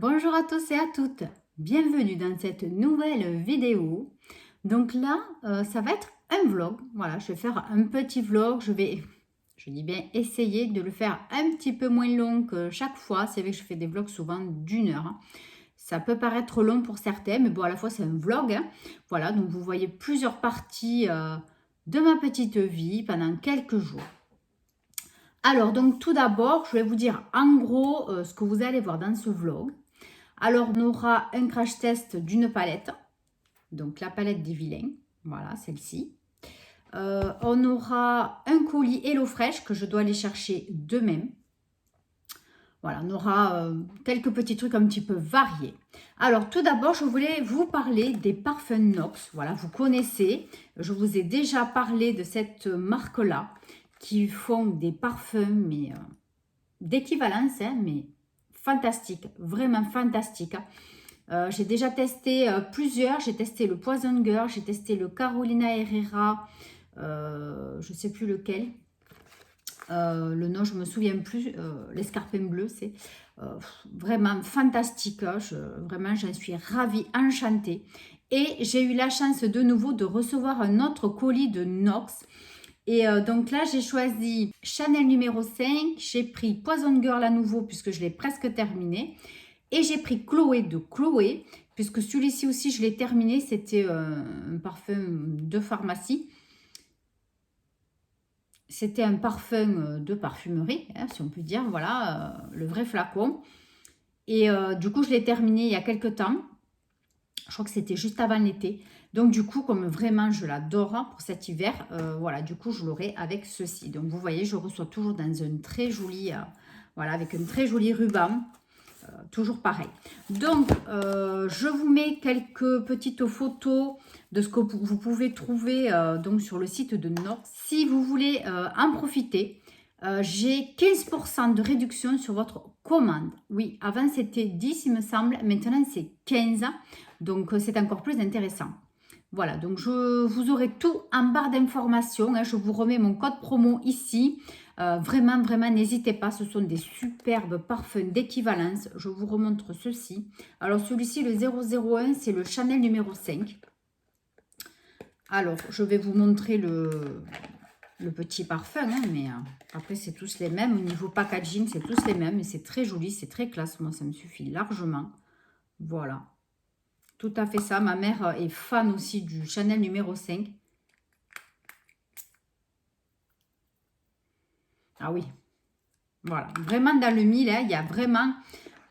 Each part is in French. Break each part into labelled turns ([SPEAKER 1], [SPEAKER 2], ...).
[SPEAKER 1] Bonjour à tous et à toutes, bienvenue dans cette nouvelle vidéo. Donc là, ça va être un vlog. Voilà, je vais faire un petit vlog. Je dis bien essayer de le faire un petit peu moins long que chaque fois. C'est vrai que je fais des vlogs souvent d'1 heure, hein. Ça peut paraître long pour certains, mais bon, à la fois c'est un vlog, hein. Voilà, donc vous voyez plusieurs parties de ma petite vie pendant quelques jours. Alors, donc tout d'abord, je vais vous dire en gros ce que vous allez voir dans ce vlog. Alors, on aura un crash test d'une palette, donc la palette des vilains, voilà, celle-ci. On aura un colis HelloFresh que je dois aller chercher demain. Voilà, on aura quelques petits trucs un petit peu variés. Alors, tout d'abord, je voulais vous parler des parfums Nox. Voilà, vous connaissez, je vous ai déjà parlé de cette marque-là qui font des parfums, mais d'équivalence, hein, mais fantastique, vraiment fantastique. J'ai déjà testé plusieurs. J'ai testé le Poison Girl, j'ai testé le Carolina Herrera, je ne sais plus lequel. Le nom, je ne me souviens plus. L'escarpin bleu, c'est vraiment fantastique. Vraiment, j'en suis ravie, enchantée. Et j'ai eu la chance de nouveau de recevoir un autre colis de Nox. Et donc là, j'ai choisi Chanel numéro 5. J'ai pris Poison Girl à nouveau puisque je l'ai presque terminé. Et j'ai pris Chloé de Chloé, puisque celui-ci aussi, je l'ai terminé. C'était un parfum de pharmacie. C'était un parfum de parfumerie, hein, si on peut dire. Voilà, le vrai flacon. Et du coup, je l'ai terminé il y a quelques temps. Je crois que c'était juste avant l'été. Donc, du coup, comme vraiment je l'adore pour cet hiver, voilà, du coup, je l'aurai avec ceci. Donc, vous voyez, je reçois toujours dans un très joli, voilà, avec un très joli ruban. Toujours pareil. Donc, je vous mets quelques petites photos de ce que vous pouvez trouver donc sur le site de Nox. Si vous voulez en profiter, j'ai 15% de réduction sur votre commande. Oui, avant c'était 10 il me semble, maintenant c'est 15. Donc, c'est encore plus intéressant. Voilà, donc vous aurez tout en barre d'informations, hein. Je vous remets mon code promo ici. Vraiment, vraiment, n'hésitez pas. Ce sont des superbes parfums d'équivalence. Je vous remontre ceci. Alors, celui-ci, le 001, c'est le Chanel numéro 5. Alors, je vais vous montrer le petit parfum, hein, mais après, c'est tous les mêmes. Au niveau packaging, c'est tous les mêmes. Et c'est très joli, c'est très classe. Moi, ça me suffit largement. Voilà. Tout à fait ça. Ma mère est fan aussi du Chanel numéro 5. Ah oui. Voilà. Vraiment dans le mille, hein, il n'y a vraiment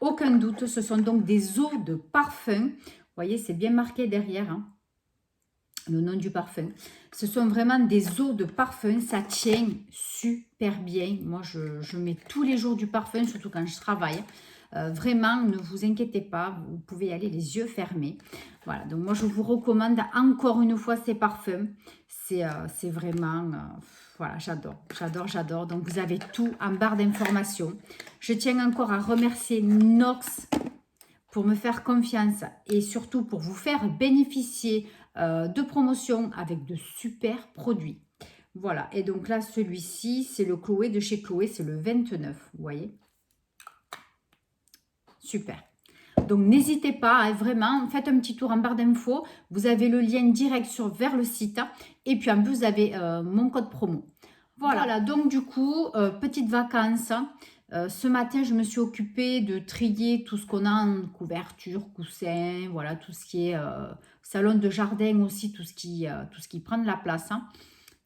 [SPEAKER 1] aucun doute. Ce sont donc des eaux de parfum. Vous voyez, c'est bien marqué derrière, hein, le nom du parfum. Ce sont vraiment des eaux de parfum. Ça tient super bien. Moi, je mets tous les jours du parfum, surtout quand je travaille. Vraiment, ne vous inquiétez pas, vous pouvez y aller les yeux fermés. Voilà, donc moi je vous recommande encore une fois ces parfums. C'est vraiment, voilà, j'adore, j'adore, j'adore. Donc vous avez tout en barre d'informations. Je tiens encore à remercier Nox pour me faire confiance et surtout pour vous faire bénéficier de promotions avec de super produits. Voilà, et donc là celui-ci, c'est le Chloé de chez Chloé, c'est le 29, vous voyez. Super. Donc, n'hésitez pas, hein, vraiment, faites un petit tour en barre d'infos. Vous avez le lien direct vers le site. Et puis, en plus, vous avez mon code promo. Voilà, donc du coup, petites vacances. Ce matin, je me suis occupée de trier tout ce qu'on a en couverture, coussin, voilà, tout ce qui est salon de jardin aussi, tout ce qui prend de la place, hein.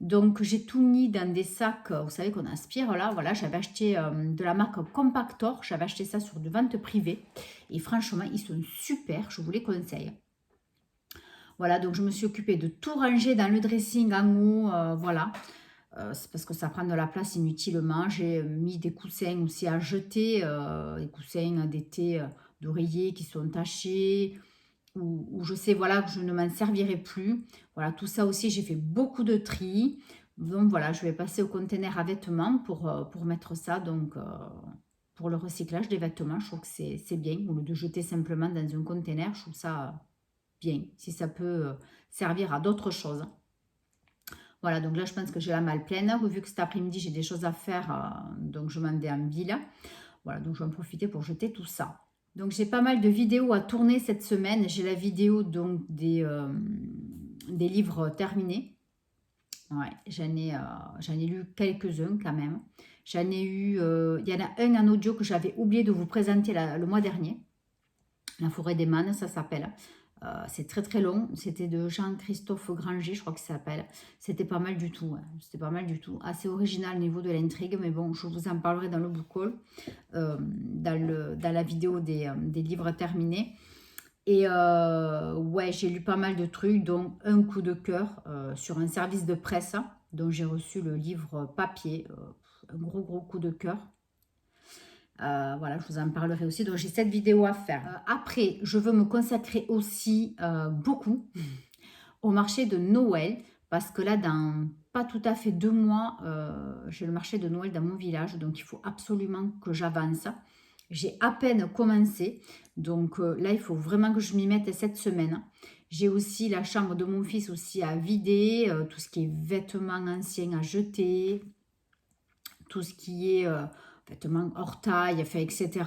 [SPEAKER 1] Donc, j'ai tout mis dans des sacs, vous savez, qu'on aspire là. Voilà, j'avais acheté de la marque Compactor. J'avais acheté ça sur de vente privée. Et franchement, ils sont super. Je vous les conseille. Voilà, donc je me suis occupée de tout ranger dans le dressing en haut. Voilà, c'est parce que ça prend de la place inutilement. J'ai mis des coussins aussi à jeter. Des coussins d'été d'oreiller qui sont tachés. Où je sais voilà que je ne m'en servirai plus. Voilà, tout ça aussi, j'ai fait beaucoup de tri. Donc voilà, je vais passer au conteneur à vêtements pour mettre ça. Donc, pour le recyclage des vêtements, je trouve que c'est bien. Au lieu de jeter simplement dans un conteneur, je trouve ça bien. Si ça peut servir à d'autres choses. Voilà, donc là, je pense que j'ai la malle pleine. Vu que cet après-midi, j'ai des choses à faire, donc je m'en vais en ville. Voilà, donc je vais en profiter pour jeter tout ça. Donc j'ai pas mal de vidéos à tourner cette semaine. J'ai la vidéo donc des livres terminés. Ouais, j'en ai lu quelques-uns quand même. J'en ai eu, il y en a un en audio que j'avais oublié de vous présenter le mois dernier. La forêt des mannes, ça s'appelle. C'est très très long. C'était de Jean-Christophe Granger, je crois que ça s'appelle. C'était pas mal du tout. Ouais. C'était pas mal du tout. Assez original au niveau de l'intrigue, mais bon, je vous en parlerai dans le book haul, dans la vidéo des livres terminés. Et ouais, j'ai lu pas mal de trucs, dont un coup de cœur sur un service de presse, dont j'ai reçu le livre papier. Un gros coup de cœur. Voilà, je vous en parlerai aussi. Donc, j'ai cette vidéo à faire. Après, je veux me consacrer aussi beaucoup au marché de Noël. Parce que là, dans pas tout à fait 2 mois, j'ai le marché de Noël dans mon village. Donc, il faut absolument que j'avance. J'ai à peine commencé. Donc, là, il faut vraiment que je m'y mette cette semaine. J'ai aussi la chambre de mon fils aussi à vider. Tout ce qui est vêtements anciens à jeter. Tout ce qui est vêtements hors taille, fait, etc.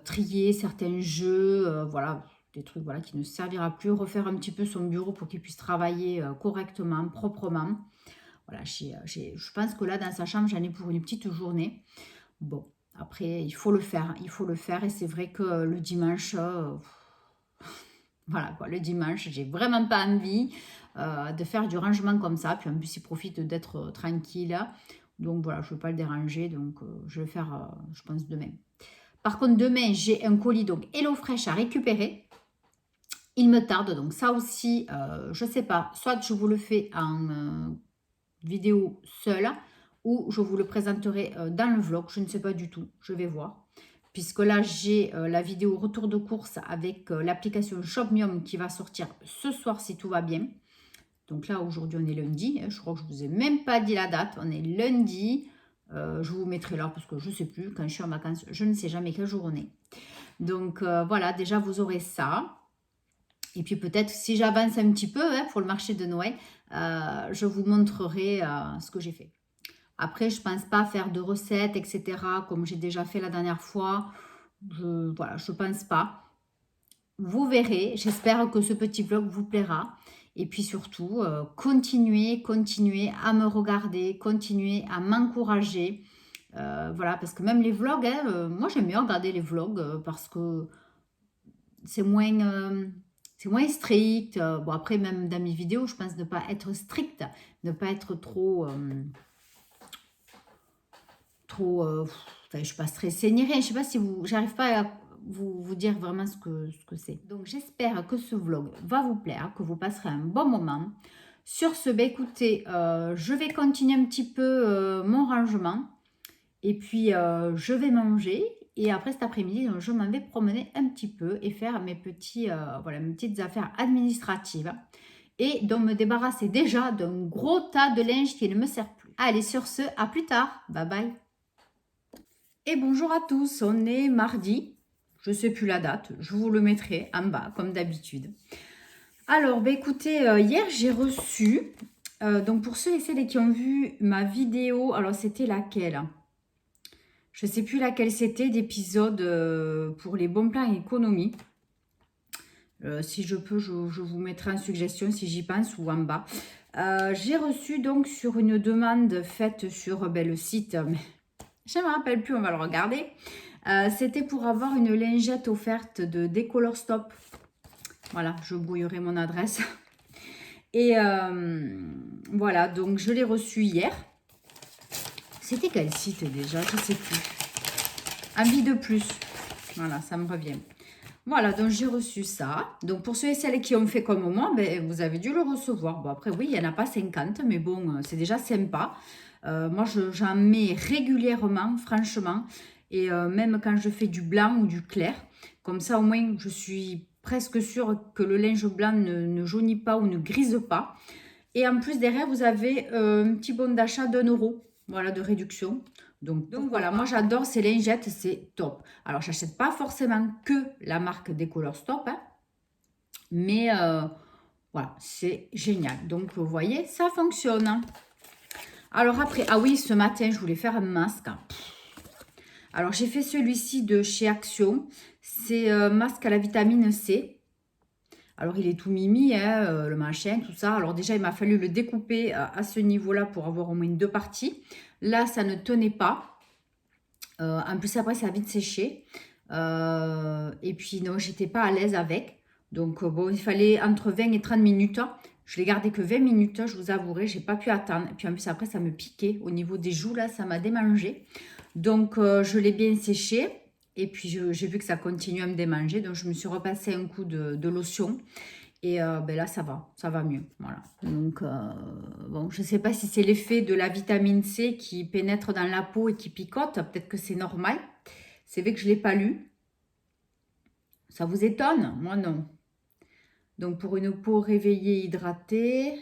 [SPEAKER 1] Trier certains jeux, voilà, des trucs voilà, qui ne servira plus. Refaire un petit peu son bureau pour qu'il puisse travailler correctement, proprement. Voilà, je pense que là, dans sa chambre, j'en ai pour une petite journée. Bon, après, il faut le faire. Il faut le faire. Et c'est vrai que le dimanche, voilà quoi, le dimanche, j'ai vraiment pas envie de faire du rangement comme ça. Puis en plus, il profite d'être tranquille. Donc voilà, je ne veux pas le déranger. Donc je vais le faire, je pense, demain. Par contre, demain, j'ai un colis, donc HelloFresh à récupérer. Il me tarde, donc ça aussi, je ne sais pas. Soit je vous le fais en vidéo seule, ou je vous le présenterai dans le vlog. Je ne sais pas du tout, je vais voir. Puisque là, j'ai la vidéo retour de course avec l'application Shopmium qui va sortir ce soir si tout va bien. Donc là, aujourd'hui, on est lundi. Je crois que je ne vous ai même pas dit la date. On est lundi. Je vous mettrai là parce que je ne sais plus. Quand je suis en vacances, je ne sais jamais quel jour on est. Donc voilà, déjà, vous aurez ça. Et puis peut-être, si j'avance un petit peu pour le marché de Noël, je vous montrerai ce que j'ai fait. Après, je ne pense pas faire de recettes, etc. comme j'ai déjà fait la dernière fois. Voilà, je ne pense pas. Vous verrez. J'espère que ce petit vlog vous plaira. Et puis surtout, continuez à me regarder, continuez à m'encourager. Voilà, parce que même les vlogs, moi j'aime bien regarder les vlogs parce que c'est moins strict. Bon, après, même dans mes vidéos, je pense ne pas être strict, ne pas être trop... enfin, je ne suis pas stressée ni rien. Je ne sais pas si vous... J'arrive pas à vous dire vraiment ce que c'est. Donc, j'espère que ce vlog va vous plaire, que vous passerez un bon moment. Sur ce, ben, écoutez, je vais continuer un petit peu mon rangement. Et puis, je vais manger. Et après cet après-midi, je m'en vais promener un petit peu et faire mes petites affaires administratives. Et donc me débarrasser déjà d'un gros tas de linge qui ne me sert plus. Allez, sur ce, à plus tard. Bye bye. Et bonjour à tous, on est mardi. Je ne sais plus la date, je vous le mettrai en bas comme d'habitude. Alors, ben écoutez, hier j'ai reçu, donc pour ceux et celles qui ont vu ma vidéo, alors c'était laquelle ? Je ne sais plus laquelle c'était, d'épisode pour les bons plans économie. Si je peux, je vous mettrai en suggestion si j'y pense ou en bas. J'ai reçu donc sur une demande faite sur le site, mais je ne me rappelle plus, on va le regarder. C'était pour avoir une lingette offerte de Décolor Stop. Voilà, je brouillerai mon adresse. Et voilà, donc je l'ai reçu hier. C'était quel site déjà? Je ne sais plus. Envie de plus. Voilà, ça me revient. Voilà, donc j'ai reçu ça. Donc pour ceux et celles qui ont fait comme moi, ben, vous avez dû le recevoir. Bon, après, oui, il n'y en a pas 50, mais bon, c'est déjà sympa. Moi, j'en mets régulièrement, franchement. Et même quand je fais du blanc ou du clair, comme ça, au moins, je suis presque sûre que le linge blanc ne jaunit pas ou ne grise pas. Et en plus, derrière, vous avez un petit bon d'achat d'1 €, voilà, de réduction. Donc voilà, moi j'adore ces lingettes, c'est top. Alors, je n'achète pas forcément que la marque Décolor Stop, hein, mais voilà, c'est génial. Donc, vous voyez, ça fonctionne. Alors après, ah oui, ce matin, je voulais faire un masque. Alors, j'ai fait celui-ci de chez Action. C'est masque à la vitamine C. Alors, il est tout mimi, hein, le machin, tout ça. Alors, déjà, il m'a fallu le découper à ce niveau-là pour avoir au moins 2 parties. Là, ça ne tenait pas. En plus, après, ça a vite séché. Et puis, non, j'étais pas à l'aise avec. Donc, bon, il fallait entre 20 et 30 minutes. Je l'ai gardé que 20 minutes, je vous avouerai. J'ai pas pu attendre. Et puis, en plus, après, ça me piquait. Au niveau des joues, là, ça m'a démangé. Donc, je l'ai bien séché. Et puis, j'ai vu que ça continuait à me démanger. Donc, je me suis repassé un coup de lotion. Et ben là, ça va mieux. Voilà. Donc, bon, je ne sais pas si c'est l'effet de la vitamine C qui pénètre dans la peau et qui picote. Peut-être que c'est normal. C'est vrai que je ne l'ai pas lu. Ça vous étonne? Moi, non. Donc, pour une peau réveillée, hydratée.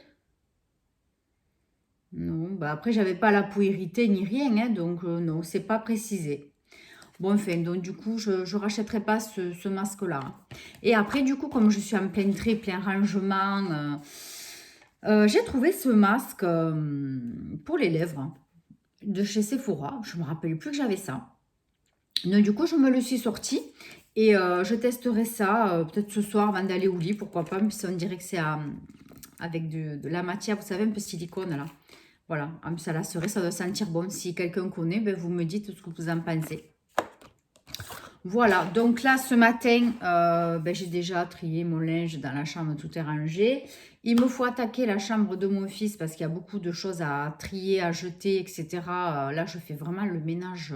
[SPEAKER 1] Non, bah après, j'avais pas la peau irritée ni rien. Hein, donc, non, c'est pas précisé. Bon, enfin, donc du coup, je ne rachèterai pas ce masque-là. Et après, du coup, comme je suis en plein trait, plein rangement, j'ai trouvé ce masque pour les lèvres de chez Sephora. Je me rappelle plus que j'avais ça. Donc, du coup, je me le suis sorti et je testerai ça peut-être ce soir avant d'aller au lit, pourquoi pas, puis on dirait que c'est avec de la matière, vous savez, un peu silicone là. Voilà, en plus à la cerise, ça doit sentir bon. Si quelqu'un connaît, ben, vous me dites ce que vous en pensez. Voilà, donc là, ce matin, ben, j'ai déjà trié mon linge dans la chambre, tout est rangé. Il me faut attaquer la chambre de mon fils parce qu'il y a beaucoup de choses à trier, à jeter, etc. Là, je fais vraiment le ménage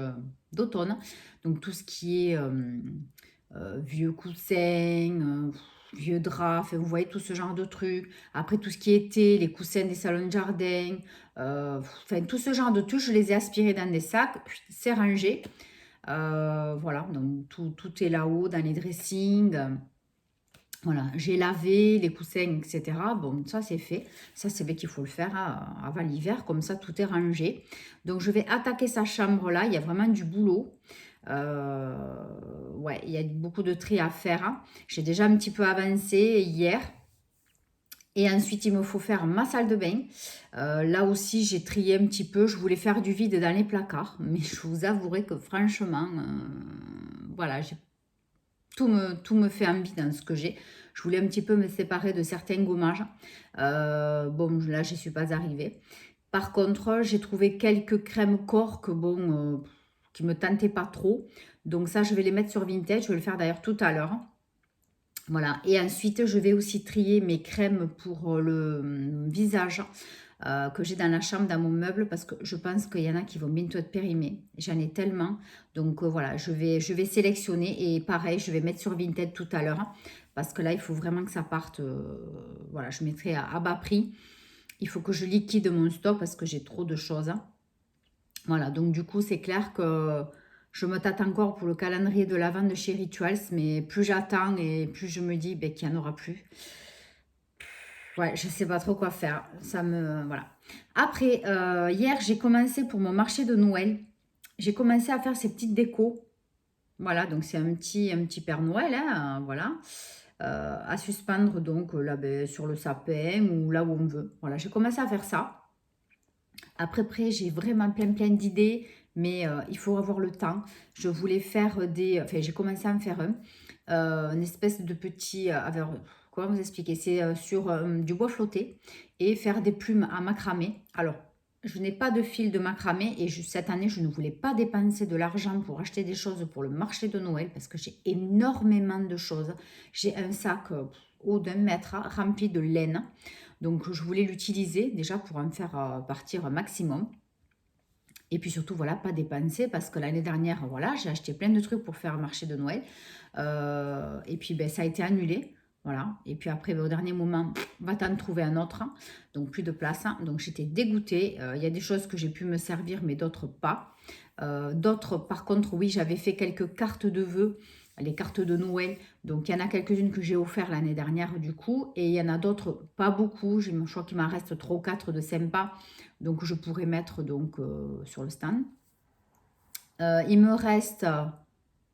[SPEAKER 1] d'automne. Donc, tout ce qui est vieux coussins, vieux draps, enfin, vous voyez tout ce genre de trucs. Après, tout ce qui est été, les coussins des salons de jardin, enfin, tout ce genre de trucs, je les ai aspirés dans des sacs, c'est rangé. Voilà, donc tout est là-haut dans les dressings. Voilà, j'ai lavé les coussins, etc. Bon, ça c'est fait. Ça c'est vrai qu'il faut le faire avant l'hiver, comme ça tout est rangé. Donc je vais attaquer sa chambre là, il y a vraiment du boulot. Ouais, il y a beaucoup de tri à faire, hein. J'ai déjà un petit peu avancé hier. Et ensuite, il me faut faire ma salle de bain. Là aussi, j'ai trié un petit peu. Je voulais faire du vide dans les placards. Mais je vous avouerai que franchement, voilà, tout me fait envie dans ce que j'ai. Je voulais un petit peu me séparer de certains gommages. Bon, là, je ne suis pas arrivée. Par contre, j'ai trouvé quelques crèmes corps que, bon, qui ne me tentaient pas trop. Donc ça, je vais les mettre sur Vinted. Je vais le faire d'ailleurs tout à l'heure. Voilà, et ensuite je vais aussi trier mes crèmes pour le visage que j'ai dans la chambre, dans mon meuble, parce que je pense qu'il y en a qui vont bientôt être périmés. J'en ai tellement. Donc voilà, je vais sélectionner et pareil, je vais mettre sur Vinted tout à l'heure, parce que là, il faut vraiment que ça parte. Voilà, je mettrai à bas prix. Il faut que je liquide mon stock parce que j'ai trop de choses. Voilà, donc du coup, c'est clair que je me tâte encore pour le calendrier de l'Avent de chez Rituals, mais plus j'attends et plus je me dis ben, qu'il n'y en aura plus. Ouais, je ne sais pas trop quoi faire. Ça me... Voilà. Après, hier, j'ai commencé pour mon marché de Noël. J'ai commencé à faire ces petites décos. Voilà, donc c'est un petit Père Noël, hein, voilà. À suspendre donc là ben, sur le sapin ou là où on veut. Voilà, j'ai commencé à faire ça. Après, j'ai vraiment plein d'idées, mais il faut avoir le temps. Je voulais faire des... Enfin, j'ai commencé à en faire un. Une espèce de petit... comment vous expliquer? C'est sur du bois flotté et faire des plumes à macramé. Alors, je n'ai pas de fil de macramé et cette année, je ne voulais pas dépenser de l'argent pour acheter des choses pour le marché de Noël parce que j'ai énormément de choses. J'ai un sac haut d'1 mètre rempli de laine. Donc, je voulais l'utiliser déjà pour en faire partir un maximum. Et puis surtout, voilà, pas dépenser parce que l'année dernière, voilà, j'ai acheté plein de trucs pour faire un marché de Noël. Et puis, ben, ça a été annulé. Voilà. Et puis après, ben, au dernier moment, va t'en trouver un autre. Donc, plus de place. Donc, j'étais dégoûtée. Il y a des choses que j'ai pu me servir, mais d'autres pas. D'autres, par contre, oui, j'avais fait quelques cartes de vœux, les cartes de Noël. Donc, il y en a quelques-unes que j'ai offert l'année dernière, du coup. Et il y en a d'autres, pas beaucoup. Je crois qu'il m'en reste 3 ou 4 de sympas. Donc, je pourrais mettre donc, sur le stand. Il me reste...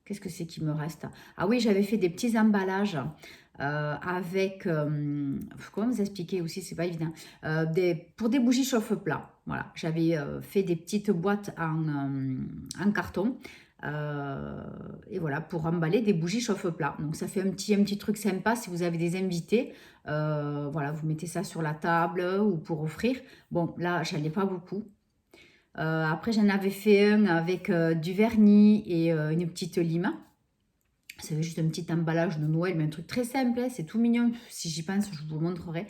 [SPEAKER 1] Qu'est-ce que c'est qu'il me reste? Ah oui, j'avais fait des petits emballages avec... comment vous expliquer aussi? C'est pas évident. Pour des bougies chauffe-plat. Voilà, j'avais fait des petites boîtes en carton Et voilà, pour emballer des bougies chauffe-plat. Donc ça fait un petit truc sympa si vous avez des invités. Voilà, vous mettez ça sur la table ou pour offrir. Bon, là, j'en ai pas beaucoup. Après, j'en avais fait un avec du vernis et une petite lime. C'est juste un petit emballage de Noël, mais un truc très simple, hein, c'est tout mignon. Si j'y pense, je vous le montrerai.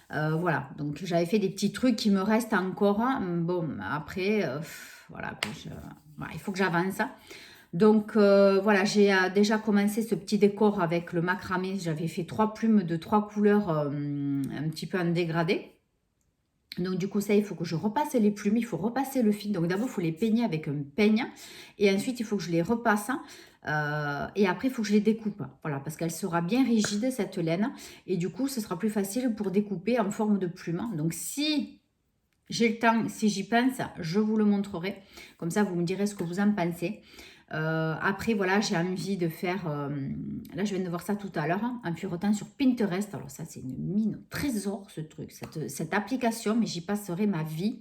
[SPEAKER 1] Voilà, donc j'avais fait des petits trucs qui me restent encore. Hein. Bon, après, voilà, voilà, il faut que j'avance. Donc voilà, j'ai déjà commencé ce petit décor avec le macramé. J'avais fait 3 plumes de 3 couleurs un petit peu en dégradé. Donc du coup ça, il faut que je repasse les plumes, il faut repasser le fil. Donc d'abord il faut les peigner avec un peigne et ensuite il faut que je les repasse. Et après il faut que je les découpe. Voilà, parce qu'elle sera bien rigide cette laine et du coup ce sera plus facile pour découper en forme de plume. Donc si j'ai le temps, si j'y pense, je vous le montrerai. Comme ça vous me direz ce que vous en pensez. Après, voilà, j'ai envie de faire... là, je viens de voir ça tout à l'heure, hein, en furetant sur Pinterest. Alors ça, c'est une mine au trésor, ce truc, cette application, mais j'y passerai ma vie.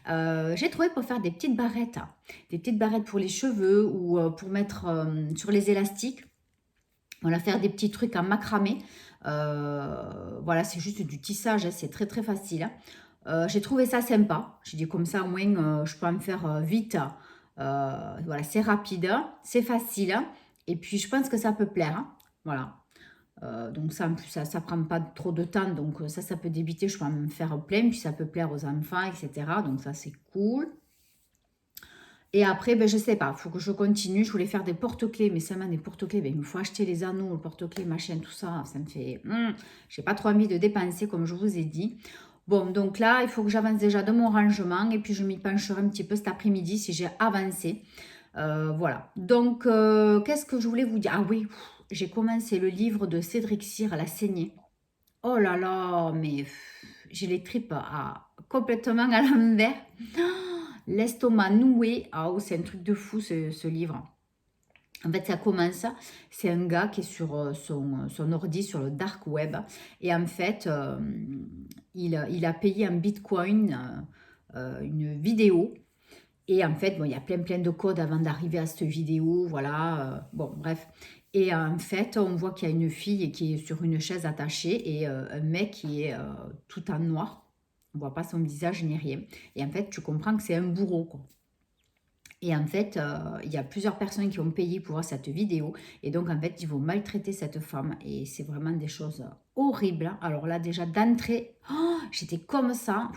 [SPEAKER 1] J'ai trouvé pour faire des petites barrettes. Des petites barrettes pour les cheveux ou pour mettre sur les élastiques. Voilà, faire des petits trucs en macramé. Voilà, c'est juste du tissage, hein, c'est très, très facile. J'ai trouvé ça sympa. J'ai dit comme ça, au moins, je peux en faire vite. Voilà, c'est rapide, c'est facile. Et puis, je pense que ça peut plaire. Hein. Voilà. Donc, ça, en plus, ça prend pas trop de temps. Donc, ça peut débiter. Je peux en faire plein. Puis, ça peut plaire aux enfants, etc. Donc, ça, c'est cool. Et après, ben, je sais pas, il faut que je continue. Je voulais faire des porte-clés, mais seulement des porte-clés. Ben, il me faut acheter les anneaux, le porte-clés, machin, tout ça. Ça me fait... j'ai pas trop envie de dépenser, comme je vous ai dit. Bon, donc là, il faut que j'avance déjà de mon rangement. Et puis, je m'y pencherai un petit peu cet après-midi si j'ai avancé. Voilà. Donc, qu'est-ce que je voulais vous dire? Ah oui, j'ai commencé le livre de Cédric Cyr, La saignée. Oh là là, mais j'ai les tripes complètement à l'envers. L'estomac noué. Ah, oh, c'est un truc de fou ce livre. En fait, ça commence, c'est un gars qui est sur son ordi, sur le dark web. Et en fait, il a payé en bitcoin une vidéo. Et en fait, bon, il y a plein de codes avant d'arriver à cette vidéo. Voilà, bon, bref. Et en fait, on voit qu'il y a une fille qui est sur une chaise attachée et un mec qui est tout en noir. On ne voit pas son visage ni rien. Et en fait, tu comprends que c'est un bourreau, quoi. Et en fait, il y a plusieurs personnes qui ont payé pour voir cette vidéo. Et donc, en fait, ils vont maltraiter cette femme. Et c'est vraiment des choses horribles. Alors là, déjà, d'entrée, j'étais comme ça.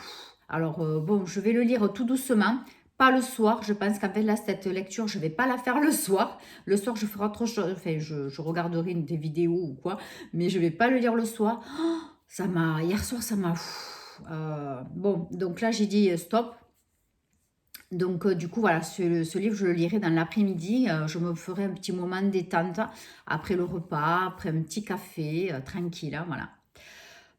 [SPEAKER 1] Alors, bon, je vais le lire tout doucement. Pas le soir. Je pense qu'en fait, là, cette lecture, je ne vais pas la faire le soir. Le soir, je ferai autre chose. Enfin, je regarderai des vidéos ou quoi. Mais je ne vais pas le lire le soir. Hier soir, ça m'a... bon, donc là, j'ai dit stop. Donc, du coup, voilà, ce livre, je le lirai dans l'après-midi. Je me ferai un petit moment de détente après le repas, après un petit café, tranquille, hein, voilà.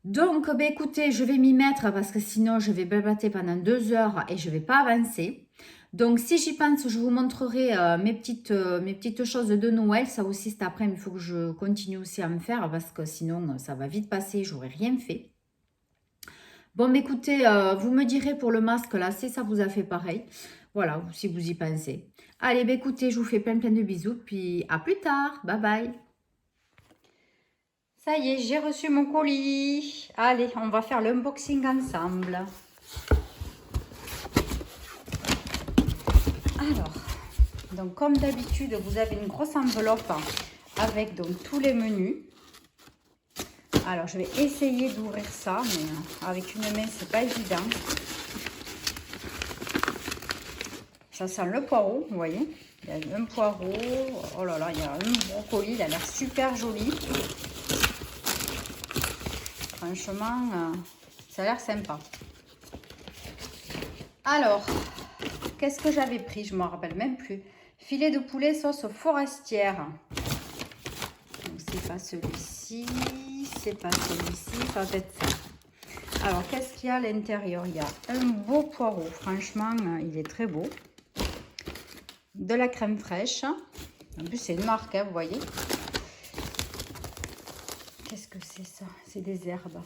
[SPEAKER 1] Donc, ben, écoutez, je vais m'y mettre parce que sinon, je vais blablater pendant 2 heures et je ne vais pas avancer. Donc, si j'y pense, je vous montrerai mes petites choses de Noël. Ça aussi, cet après-midi, il faut que je continue aussi à me faire parce que sinon, ça va vite passer. Je n'aurai rien fait. Bon, mais écoutez, vous me direz pour le masque, là, si ça vous a fait pareil. Voilà, si vous y pensez. Allez, bah, écoutez, je vous fais plein de bisous, puis à plus tard. Bye bye. Ça y est, j'ai reçu mon colis. Allez, on va faire l'unboxing ensemble. Alors, donc comme d'habitude, vous avez une grosse enveloppe avec donc tous les menus. Alors, je vais essayer d'ouvrir ça, mais avec une main, c'est pas évident. Ça sent le poireau, vous voyez. Il y a un poireau. Oh là là, il y a un brocoli. Il a l'air super joli. Franchement, ça a l'air sympa. Alors, qu'est-ce que j'avais pris? Je ne me rappelle même plus. Filet de poulet sauce forestière. C'est pas celui-ci. C'est pas celui-ci. Ça va être ça. Alors, qu'est-ce qu'il y a à l'intérieur? Il y a un beau poireau. Franchement, il est très beau. De la crème fraîche. En plus, c'est une marque, hein, vous voyez. Qu'est-ce que c'est ça? C'est des herbes.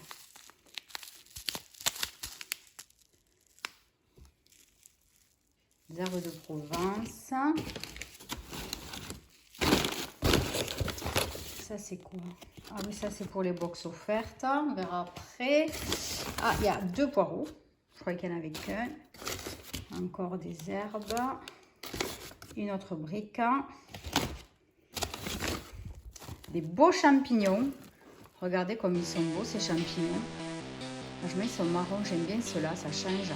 [SPEAKER 1] Des herbes de Provence. ça c'est quoi? Ah oui, ça c'est pour les box offertes. On verra après. Ah, il y a 2 poireaux. Je croyais qu'il n'y en avait qu'un. Encore des herbes. Une autre brique. Des beaux champignons. Regardez comme ils sont beaux ces champignons. Franchement, ils sont marrons. J'aime bien ceux-là. Ça change.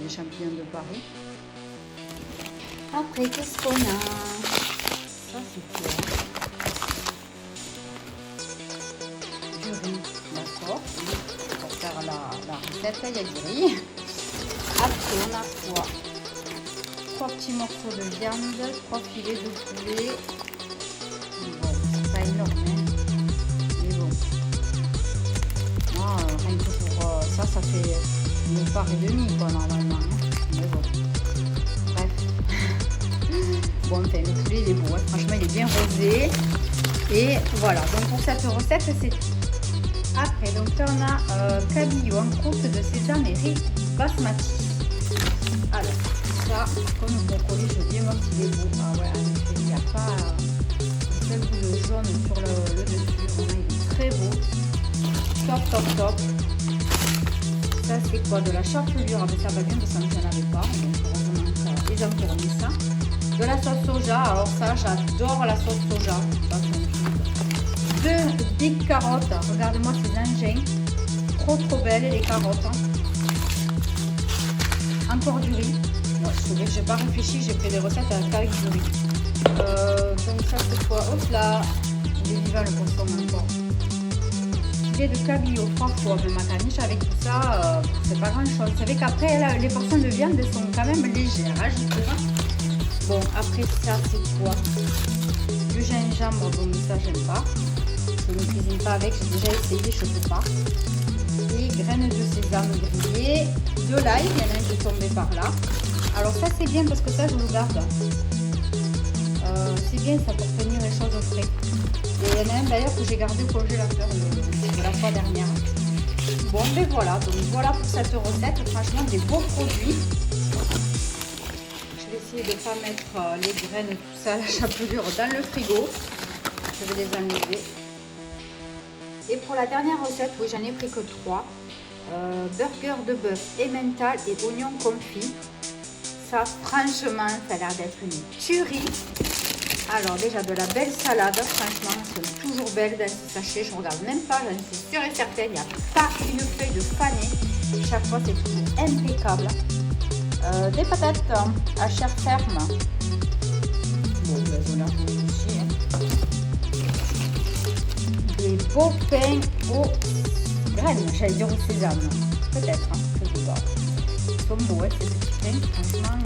[SPEAKER 1] Les champignons de Paris. Après, qu'est-ce qu'on a? Ça c'est quoi? Du riz. D'accord. Pour faire la recette, il y a du riz. Après, on a quoi? 3 petits morceaux de viande, 3 filets de poulet. Bon, c'est pas énorme, hein. Mais bon. Moi, rien que pour ça, ça fait une part et demie, quoi, normalement. Hein. Mais bon. Bref. Bon, enfin, le poulet, il est beau. Hein. Franchement, il est bien rosé. Et voilà. Donc, pour cette recette, c'est tout. Après, donc là, on a cabillaud en croûte de sésame et riz basmati. Alors, ça, comme le brocoli, je dis, moi, qu'il est beau. Ah ouais, en effet, il n'y a pas un seul bout de jaune sur le dessus. Vraiment, il est très beau. Top, top, top. Ça, c'est quoi? De la chapelure. Ah, mais ça va bien, parce que ça n'en avait pas. Donc, heureusement, ils ont fourni ça. De la sauce soja. Alors, ça, j'adore la sauce soja. Ça, c'est 2 big carottes. Regardez-moi ces engins. Trop, trop belles, les carottes. Encore du riz. Bon, je n'ai pas réfléchi, j'ai fait des recettes avec du riz. Donc ça c'est quoi? Hop là, il est vivant le poisson encore. Filet de cabillaud 3 fois, mais ma caniche avec tout ça, c'est pas grand chose. Vous savez qu'après les portions de viande sont quand même légères, hein, je trouve. Bon, après ça c'est quoi? Du gingembre, bon ça j'aime pas. Je ne cuisine pas avec, j'ai déjà essayé, je ne peux pas. Et graines de sésame grillées, de l'ail, il y en a un qui est tombé par là. Alors ça c'est bien parce que ça je le garde. C'est bien ça pour tenir les choses au frais. Et il y en a un d'ailleurs que j'ai gardé au congélateur de la fois dernière. Bon ben voilà, donc voilà pour cette recette, franchement des beaux produits. Je vais essayer de ne pas mettre les graines, tout ça, la chapelure dans le frigo. Je vais les enlever. Et pour la dernière recette, oui j'en ai pris que 3. Burger de bœuf, emmental et oignons confits. Ça, franchement, ça a l'air d'être une tuerie. Alors, déjà, de la belle salade. Franchement, c'est toujours belle dans ce sachet. Je ne regarde même pas, j'en suis sûre et certaine. Il n'y a pas une feuille de fané. Chaque fois, c'est toujours impeccable. Des patates à chair ferme. Bon, ben, voilà, aussi, hein. Des beaux pains aux graines. J'allais dire au sésame. Peut-être, hein, je sais pas. Ils sont beaux, hein, ces petits pains. Franchement,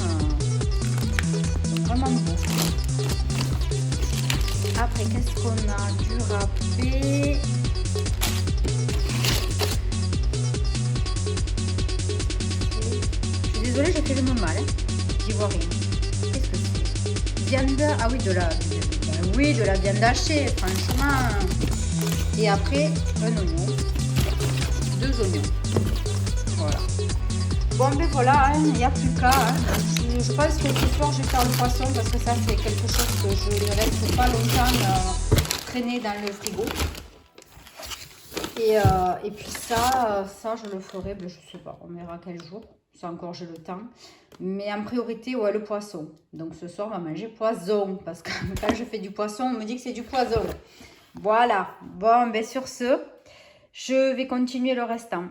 [SPEAKER 1] ils sont vraiment beaux. Après, qu'est-ce qu'on a? Du râpé. Je suis désolée, j'ai fait le mal. Hein. J'y vois rien. Qu'est-ce que c'est? Viande. Ah oui, de la viande hachée, franchement. Et après, un oignon. 2 oignons. Voilà. Bon, ben voilà, il n'y a plus qu'à. Hein. Je pense que ce soir, je vais faire le poisson parce que ça, c'est quelque chose que je ne laisse pas longtemps traîner dans le frigo. Et puis ça, je le ferai, ben, je ne sais pas, on verra quel jour. Ça encore, j'ai le temps. Mais en priorité, ouais, le poisson. Donc ce soir, on va manger poisson. Parce que quand je fais du poisson, on me dit que c'est du poisson. Voilà. Bon, ben sur ce, je vais continuer le restant.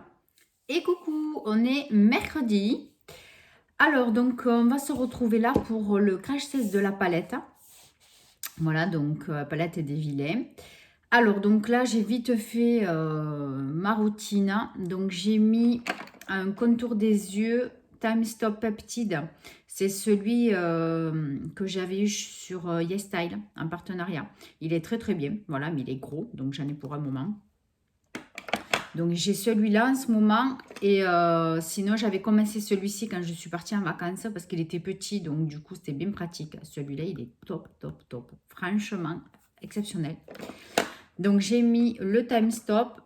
[SPEAKER 1] Et coucou, on est mercredi. Alors, donc, on va se retrouver là pour le crash test de la palette. Voilà, donc, palette des vilains. Alors, donc là, j'ai vite fait ma routine. Donc, j'ai mis un contour des yeux Time Stop Peptide. C'est celui que j'avais eu sur YesStyle en partenariat. Il est très, très bien. Voilà, mais il est gros, donc j'en ai pour un moment. Donc, j'ai celui-là en ce moment. Et sinon, j'avais commencé celui-ci quand je suis partie en vacances parce qu'il était petit. Donc, du coup, c'était bien pratique. Celui-là, il est top, top, top. Franchement, exceptionnel. Donc, j'ai mis le Time Stop.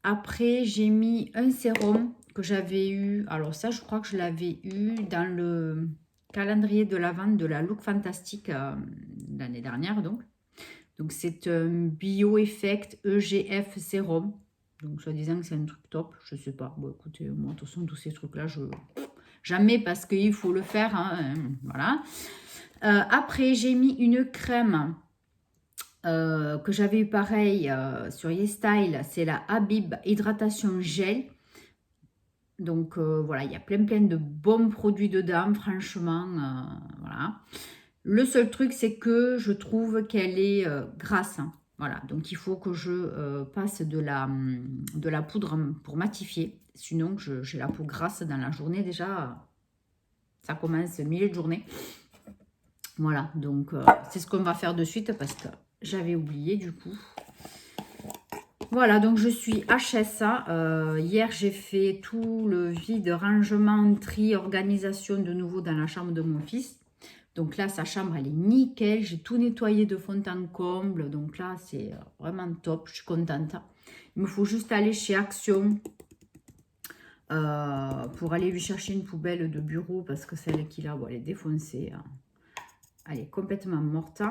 [SPEAKER 1] Après, j'ai mis un sérum que j'avais eu. Alors, ça, je crois que je l'avais eu dans le calendrier de l'Avent de la Look Fantastique l'année dernière. Donc, Donc c'est un Bio Effect EGF Sérum. Donc soi-disant que c'est un truc top, je sais pas. Bon écoutez, moi de toute façon tous ces trucs-là, jamais parce qu'il faut le faire. Hein, voilà. Après j'ai mis une crème que j'avais eu pareil sur YesStyle. C'est la Habib Hydratation Gel. Donc voilà, il y a plein de bons produits dedans, franchement, voilà. Le seul truc, c'est que je trouve qu'elle est grasse, hein. Voilà, donc il faut que je passe de la poudre pour matifier. Sinon, j'ai la peau grasse dans la journée déjà. Ça commence milieu de journée. Voilà, donc c'est ce qu'on va faire de suite parce que j'avais oublié du coup. Voilà, donc je suis HSA. Hier, j'ai fait tout le vide, rangement, tri, organisation de nouveau dans la chambre de mon fils. Donc là, sa chambre, elle est nickel. J'ai tout nettoyé de fond en comble. Donc là, c'est vraiment top. Je suis contente. Il me faut juste aller chez Action pour aller lui chercher une poubelle de bureau parce que celle qu'il a, bon, elle est défoncée. Elle est complètement morte.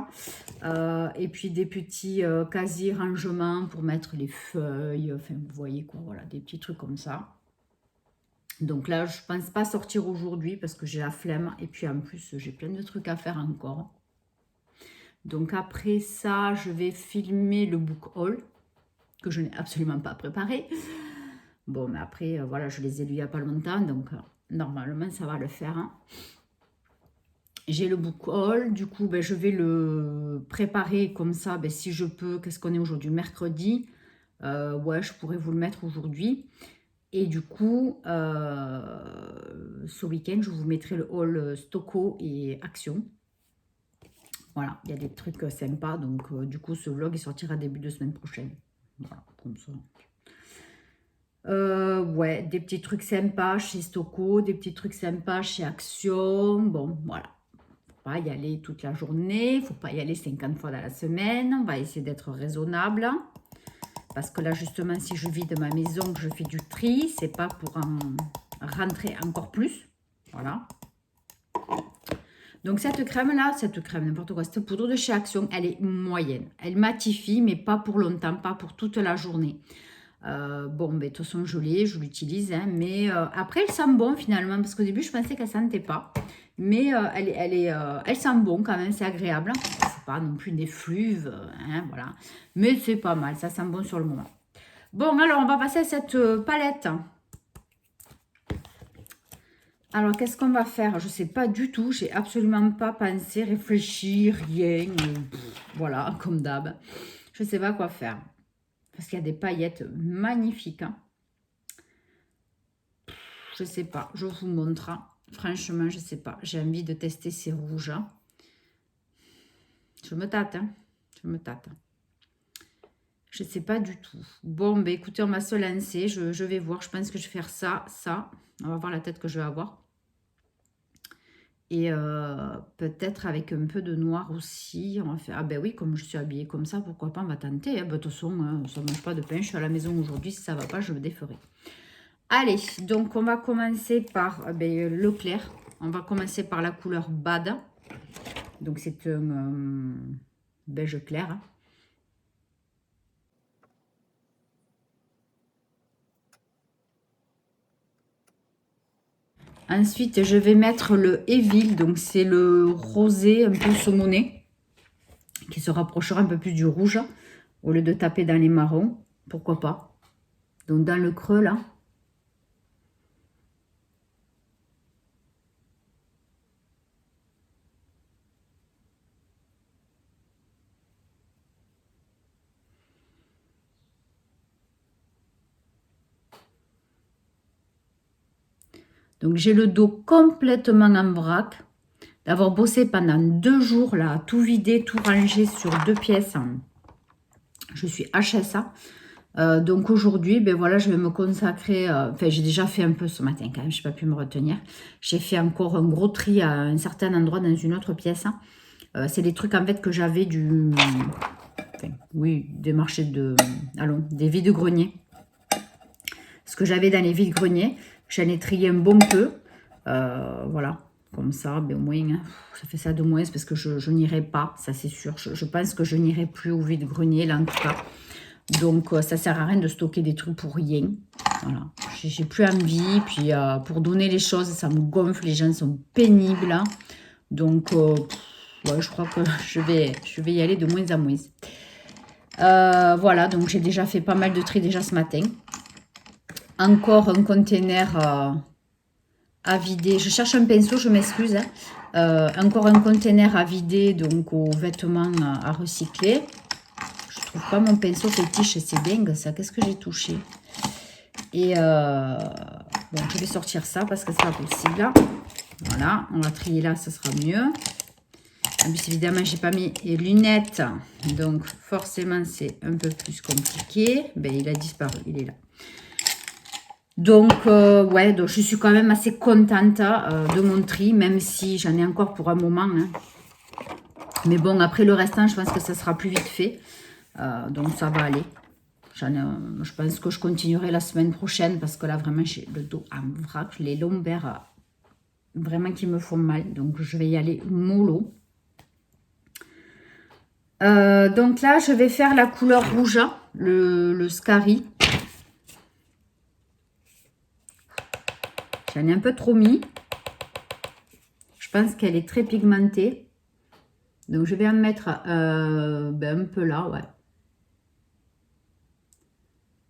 [SPEAKER 1] Et puis des petits casiers rangements pour mettre les feuilles. Enfin, vous voyez quoi, voilà, des petits trucs comme ça. Donc là, je ne pense pas sortir aujourd'hui parce que j'ai la flemme. Et puis en plus, j'ai plein de trucs à faire encore. Donc après ça, je vais filmer le book haul que je n'ai absolument pas préparé. Bon, mais après, voilà, je les ai lus il n'y a pas longtemps. Donc normalement, ça va le faire. Hein. J'ai le book haul. Du coup, ben, je vais le préparer comme ça. Ben, si je peux, qu'est-ce qu'on est aujourd'hui? Mercredi. Ouais, je pourrais vous le mettre aujourd'hui. Et du coup, ce week-end, je vous mettrai le haul Stocco et Action. Voilà, il y a des trucs sympas. Donc, du coup, ce vlog, il sortira début de semaine prochaine. Voilà, comme ça. Ouais, des petits trucs sympas chez Stocco, des petits trucs sympas chez Action. Bon, voilà. Faut pas y aller toute la journée. Il ne faut pas y aller 50 fois dans la semaine. On va essayer d'être raisonnable. Parce que là, justement, si je vide ma maison, que je fais du tri, c'est pas pour en rentrer encore plus. Voilà. Donc, cette crème-là, n'importe quoi, cette poudre de chez Action, elle est moyenne. Elle matifie, mais pas pour longtemps, pas pour toute la journée. Bon, ben, de toute façon, je l'utilise. Hein, mais après, elle sent bon, finalement. Parce qu'au début, je pensais qu'elle sentait pas. Mais elle sent bon, quand même. C'est agréable. Pas non plus des fluves, hein, voilà. Mais c'est pas mal, ça sent bon sur le moment. Bon, alors on va passer à cette palette. Alors, qu'est-ce qu'on va faire? Je sais pas du tout, j'ai absolument pas pensé, réfléchi, rien. Voilà, comme d'hab. Je sais pas quoi faire. Parce qu'il y a des paillettes magnifiques. Hein. Je sais pas, je vous montre. Hein. Franchement, je sais pas. J'ai envie de tester ces rouges. Hein. Je me tâte, hein. Je me tâte. Je ne sais pas du tout. Bon, ben écoutez, on va se lancer. Je vais voir. Je pense que je vais faire ça, ça. On va voir la tête que je vais avoir. Et peut-être avec un peu de noir aussi. On va faire... Ah ben oui, comme je suis habillée comme ça, pourquoi pas, on va tenter. Hein. Ben, de toute façon, ça ne mange pas de pain. Je suis à la maison aujourd'hui. Si ça ne va pas, je me déferai. Allez, donc on va commencer par le clair. On va commencer par la couleur Bad. Donc c'est un beige clair. Hein. Ensuite, je vais mettre le Evil, donc c'est le rosé un peu saumoné, qui se rapprochera un peu plus du rouge, au lieu de taper dans les marrons, pourquoi pas. Donc dans le creux là. Donc j'ai le dos complètement en vrac, d'avoir bossé pendant 2 jours là, tout vidé, tout rangé sur 2 pièces. Je suis HSA. Donc aujourd'hui, ben voilà, je vais me consacrer, enfin j'ai déjà fait un peu ce matin quand même, je n'ai pas pu me retenir. J'ai fait encore un gros tri à un certain endroit dans une autre pièce. C'est des trucs en fait que j'avais des marchés des vides-greniers. Ce que j'avais dans les vides-greniers, j'en ai trié un bon peu. Voilà, Comme ça, ben, au moins, hein, ça fait ça de moins parce que je n'irai pas, ça c'est sûr. Je pense que je n'irai plus au vide-grenier, là, en tout cas. Donc, ça sert à rien de stocker des trucs pour rien. Voilà. J'ai plus envie. Puis, pour donner les choses, ça me gonfle. Les gens sont pénibles. Hein. Donc, ouais, je crois que je vais y aller de moins en moins. Voilà, donc j'ai déjà fait pas mal de tri déjà ce matin. Encore un container à vider. Je cherche un pinceau, je m'excuse. Hein. Encore un container à vider, donc aux vêtements à recycler. Je trouve pas mon pinceau fétiche, c'est dingue ça. Qu'est-ce que j'ai touché? Et bon, je vais sortir ça parce que c'est pas possible. Voilà, on va trier là, ça sera mieux. En plus, évidemment, j'ai pas mis les lunettes, donc forcément, c'est un peu plus compliqué. Ben, il a disparu, il est là. Donc, ouais, donc je suis quand même assez contente de mon tri, même si j'en ai encore pour un moment. Hein. Mais bon, après le restant, je pense que ça sera plus vite fait. Donc, ça va aller. Je pense que je continuerai la semaine prochaine parce que là, vraiment, j'ai le dos en vrac. Les lombaires, vraiment, qui me font mal. Donc, je vais y aller mollo. Donc là, je vais faire la couleur rouge, le Scary. J'en ai un peu trop mis. Je pense qu'elle est très pigmentée. Donc, je vais en mettre un peu là, ouais.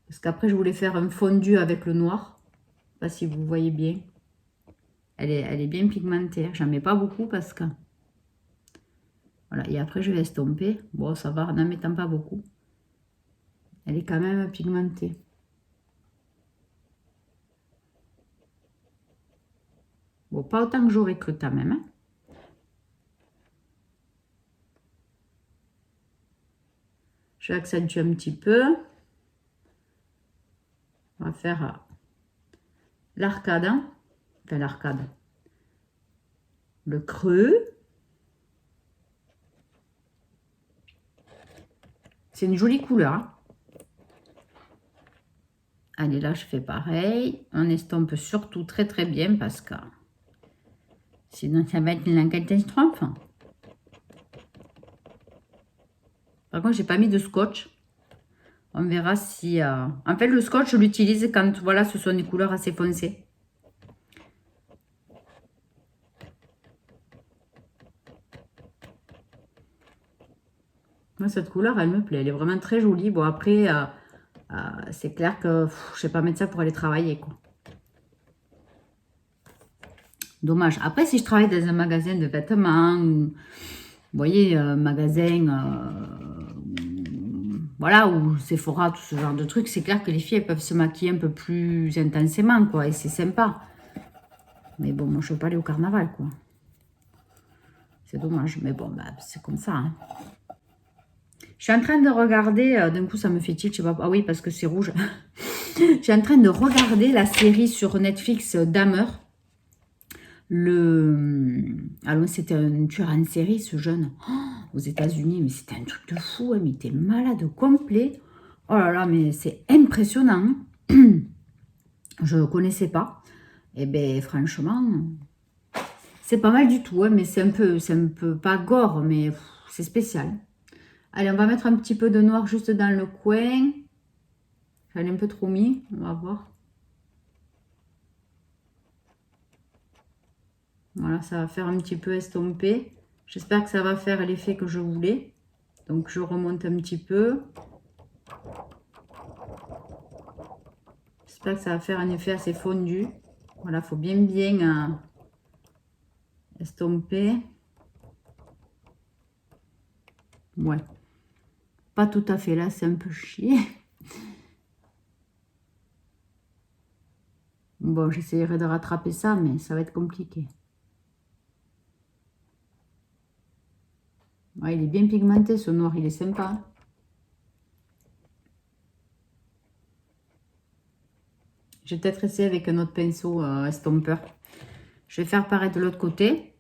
[SPEAKER 1] Parce qu'après, je voulais faire un fondu avec le noir. Je ne sais pas si vous voyez bien. Elle est bien pigmentée. J'en mets pas beaucoup parce que... Voilà, et après, je vais estomper. Bon, ça va, en mettant pas beaucoup. Elle est quand même pigmentée. Bon, pas autant que j'aurais cru quand même. Hein. Je vais accentuer un petit peu. On va faire l'arcade. Hein. Enfin, l'arcade. Le creux. C'est une jolie couleur. Hein. Allez, là, je fais pareil. On estompe surtout très, très bien parce que sinon, ça va être une catastrophe. Par contre, j'ai pas mis de scotch. On verra si... En fait, le scotch, je l'utilise quand, voilà, ce sont des couleurs assez foncées. Moi, cette couleur, elle me plaît. Elle est vraiment très jolie. Bon, après, c'est clair que je sais pas mettre ça pour aller travailler, quoi. Dommage. Après, si je travaille dans un magasin de vêtements, ou, vous voyez, magasin, voilà, ou Sephora, tout ce genre de trucs, c'est clair que les filles, elles peuvent se maquiller un peu plus intensément, quoi, et c'est sympa. Mais bon, moi, je ne veux pas aller au carnaval, quoi. C'est dommage, mais bon, bah, c'est comme ça, hein. Je suis en train de regarder, d'un coup, ça me fait tilt, je sais pas, ah oui, parce que c'est rouge. Je suis en train de regarder la série sur Netflix Dahmer. Alors, c'était un tueur en série, ce jeune, aux États-Unis, mais c'était un truc de fou, hein, mais il était malade complet. Oh là là, mais c'est impressionnant. Je ne connaissais pas. Et bien, franchement, c'est pas mal du tout, hein, mais c'est un peu pas gore, mais c'est spécial. Allez, on va mettre un petit peu de noir juste dans le coin. J'en ai un peu trop mis, on va voir. Voilà, ça va faire un petit peu estomper. J'espère que ça va faire l'effet que je voulais. Donc, je remonte un petit peu. J'espère que ça va faire un effet assez fondu. Voilà, il faut bien estomper. Ouais. Pas tout à fait là, c'est un peu chier. Bon, j'essaierai de rattraper ça, mais ça va être compliqué. Ouais, il est bien pigmenté, ce noir, il est sympa. Je vais peut-être essayer avec un autre pinceau estompeur. Je vais faire pareil de l'autre côté.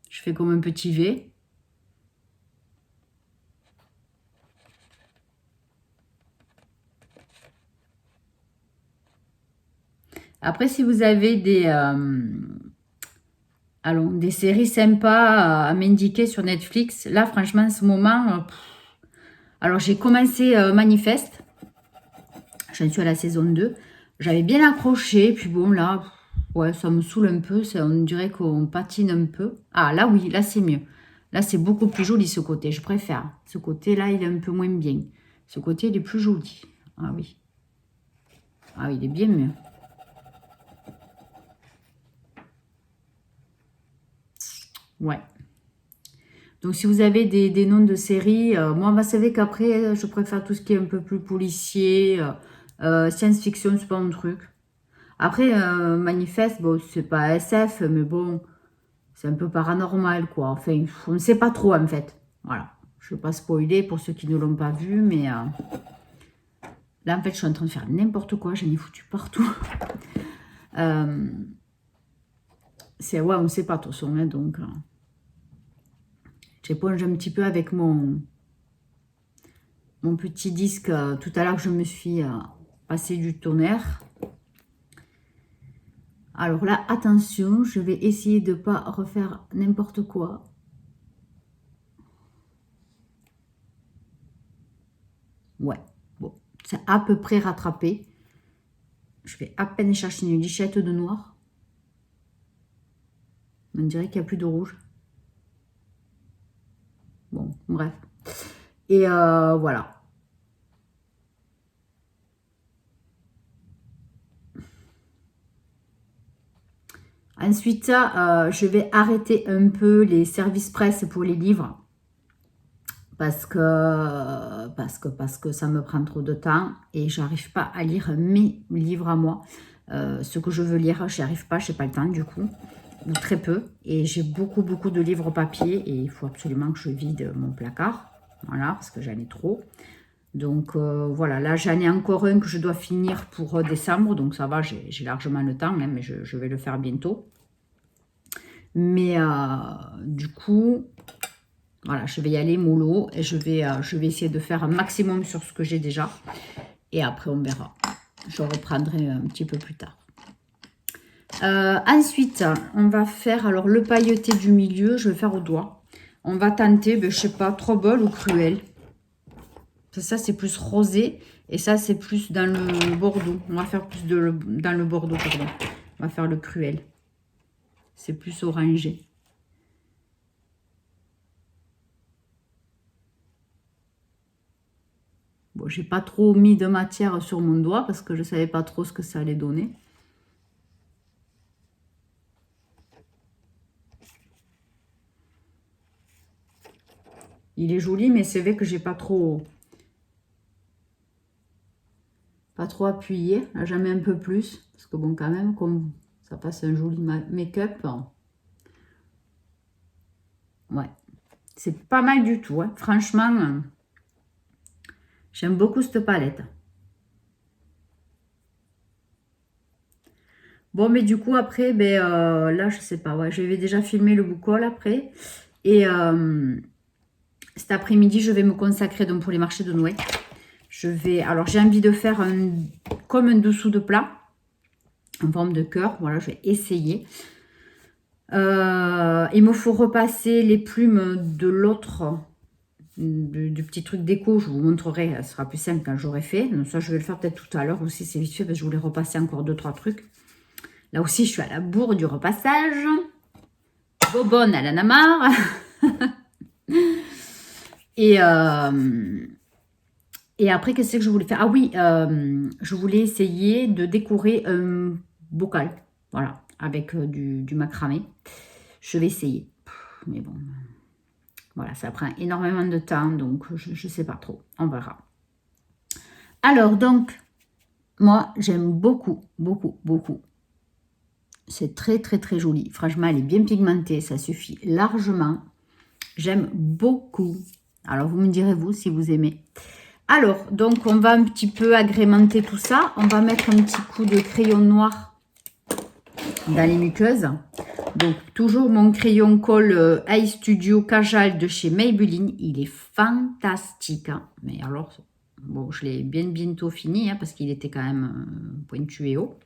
[SPEAKER 1] Je fais comme un petit V. Après, si vous avez des séries sympas à m'indiquer sur Netflix, là, franchement, en ce moment... alors, j'ai commencé Manifeste. J'en suis à la saison 2. J'avais bien accroché, puis bon, là, ouais, ça me saoule un peu. On dirait qu'on patine un peu. Ah, là, oui, là, c'est mieux. Là, c'est beaucoup plus joli, ce côté. Je préfère. Ce côté-là, il est un peu moins bien. Ce côté, il est plus joli. Ah oui. Ah, il est bien mieux. Ouais. Donc, si vous avez des noms de séries, moi, vous savez qu'après, je préfère tout ce qui est un peu plus policier, science-fiction, c'est pas mon truc. Après, Manifeste, bon, c'est pas SF, mais bon, c'est un peu paranormal, quoi. Enfin, on ne sait pas trop, en fait. Voilà. Je ne veux pas spoiler pour ceux qui ne l'ont pas vu, mais là, en fait, je suis en train de faire n'importe quoi. J'en ai foutu partout. Ouais, on ne sait pas, de toute façon, hein, donc... j'éponge un petit peu avec mon petit disque. Tout à l'heure, je me suis passé du tonnerre. Alors là, attention, je vais essayer de ne pas refaire n'importe quoi. Ouais, bon, c'est à peu près rattrapé. Je vais à peine chercher une lichette de noir. On dirait qu'il n'y a plus de rouge. Bon, bref. Et voilà. Ensuite, je vais arrêter un peu les services presse pour les livres. Parce que ça me prend trop de temps et j'arrive pas à lire mes livres à moi. Ce que je veux lire, je n'y arrive pas, je n'ai pas le temps du coup, ou très peu. Et j'ai beaucoup de livres papier et il faut absolument que je vide mon placard. Voilà, parce que j'en ai trop. Donc voilà, là j'en ai encore un que je dois finir pour décembre. Donc ça va, j'ai largement le temps, hein, mais je vais le faire bientôt. Mais du coup... voilà, je vais y aller mollo et je vais essayer de faire un maximum sur ce que j'ai déjà. Et après, on verra. Je reprendrai un petit peu plus tard. Ensuite, on va faire alors le pailleté du milieu. Je vais faire au doigt. On va tenter, je sais pas, Trouble ou Cruel. Ça, c'est plus rosé. Et ça, c'est plus dans le bordeaux. On va faire plus dans le bordeaux, pardon. On va faire le Cruel. C'est plus orangé. Bon, j'ai pas trop mis de matière sur mon doigt parce que je savais pas trop ce que ça allait donner. Il est joli, mais c'est vrai que j'ai pas trop appuyé. Là, j'en mets un peu plus parce que bon, quand même, comme ça passe un joli make-up. Ouais, c'est pas mal du tout, hein. Franchement, j'aime beaucoup cette palette. Bon, mais du coup, après, là, je sais pas. Ouais, je vais déjà filmer le book-haul après. Et cet après-midi, je vais me consacrer donc pour les marchés de Noël. Alors, j'ai envie de faire comme un dessous de plat en forme de cœur. Voilà, je vais essayer. Il me faut repasser les plumes de l'autre, du petit truc déco. Je vous montrerai, ce sera plus simple quand j'aurai fait. Donc ça, je vais le faire peut-être tout à l'heure aussi, c'est vite fait, parce que je voulais repasser encore 2-3 trucs. Là aussi, je suis à la bourre du repassage. Bobonne à la Namar. Et après, qu'est-ce que je voulais faire? Ah oui, je voulais essayer de décorer un bocal. Voilà, avec du macramé. Je vais essayer. Mais bon, voilà, ça prend énormément de temps, donc je ne sais pas trop. On verra. Alors, donc, moi, j'aime beaucoup. C'est très joli. Franchement, elle est bien pigmentée, ça suffit largement. J'aime beaucoup. Alors, vous me direz, vous, si vous aimez. Alors, donc, on va un petit peu agrémenter tout ça. On va mettre un petit coup de crayon noir dans les muqueuses. Donc, toujours mon crayon colle Eye Studio Kajal de chez Maybelline. Il est fantastique. Hein. Mais alors, bon, je l'ai bientôt fini hein, parce qu'il était quand même pointu et haut.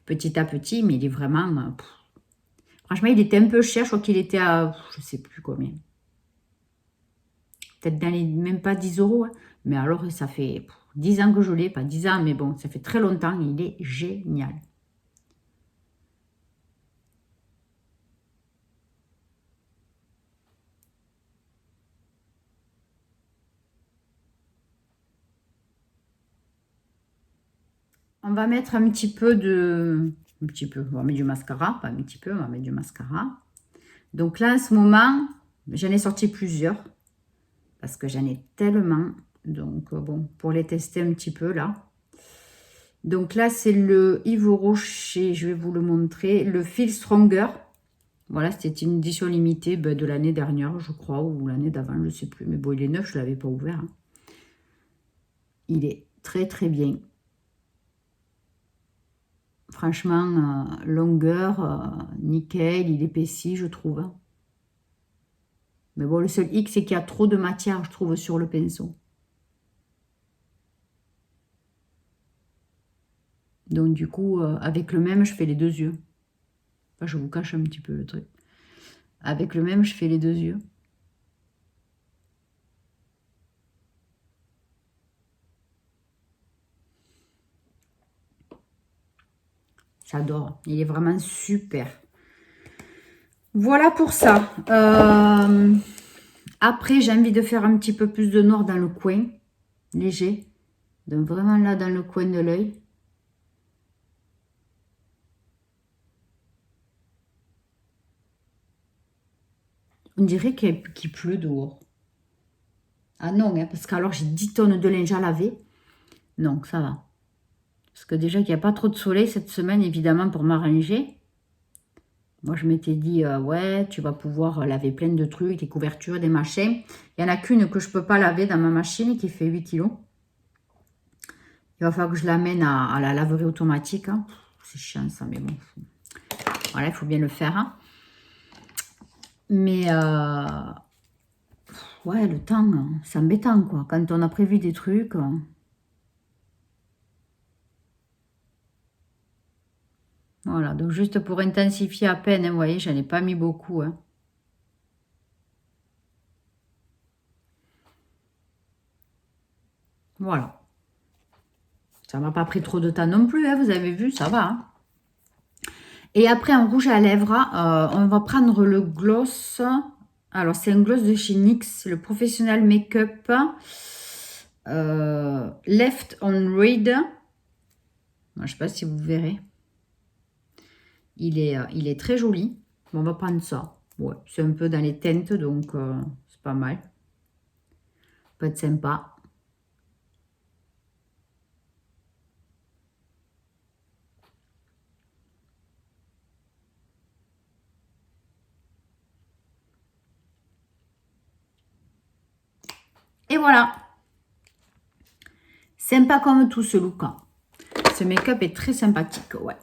[SPEAKER 1] petit à petit, mais il est vraiment... franchement, il était un peu cher, je crois qu'il était à, je sais plus combien. Peut-être dans les, même pas 10 euros, hein. Mais alors, ça fait 10 ans que je l'ai, pas 10 ans, mais bon, ça fait très longtemps, il est génial. On va mettre un petit peu de... Un petit peu, on va mettre du mascara, pas un petit peu, on va mettre du mascara. Donc là, en ce moment, j'en ai sorti plusieurs. Parce que j'en ai tellement. Donc bon, pour les tester un petit peu là. Donc là, c'est le Yves Rocher, je vais vous le montrer. Le Feel Stronger. Voilà, c'était une édition limitée de l'année dernière, je crois, ou l'année d'avant, je ne sais plus. Mais bon, il est neuf, je ne l'avais pas ouvert, hein. Il est très très bien. Franchement, longueur, nickel, il épaissit, je trouve, hein. Mais bon, le seul hic, c'est qu'il y a trop de matière, je trouve, sur le pinceau. Donc du coup, avec le même, je fais les deux yeux. Enfin, je vous cache un petit peu le truc. Avec le même, je fais les deux yeux. J'adore. Il est vraiment super. Voilà pour ça. Après, j'ai envie de faire un petit peu plus de noir dans le coin. Léger. Donc vraiment là, dans le coin de l'œil. On dirait qu'il pleut dehors. Ah non, hein, parce qu'alors j'ai 10 tonnes de linge à laver. Non, ça va. Parce que déjà qu'il n'y a pas trop de soleil cette semaine, évidemment, pour m'arranger. Moi, je m'étais dit, ouais, tu vas pouvoir laver plein de trucs, des couvertures, des machins. Il n'y en a qu'une que je ne peux pas laver dans ma machine qui fait 8 kilos. Il va falloir que je l'amène à la laverie automatique, hein. C'est chiant ça, mais bon. Voilà, il faut bien le faire, hein. Mais, ouais, le temps, c'est embêtant, quoi. Quand on a prévu des trucs... Voilà, donc juste pour intensifier à peine, hein, vous voyez, j'en ai pas mis beaucoup, hein. Voilà. Ça m'a pas pris trop de temps non plus, hein, vous avez vu, ça va, hein. Et après, en rouge à lèvres, on va prendre le gloss. Alors, c'est un gloss de chez NYX, le Professional Makeup Left on Read. Je ne sais pas si vous verrez. Il est très joli. Bon, on va prendre ça. Ouais, c'est un peu dans les teintes, donc c'est pas mal. Peut être sympa. Et voilà. Sympa comme tout ce look, hein. Ce make-up est très sympathique, ouais.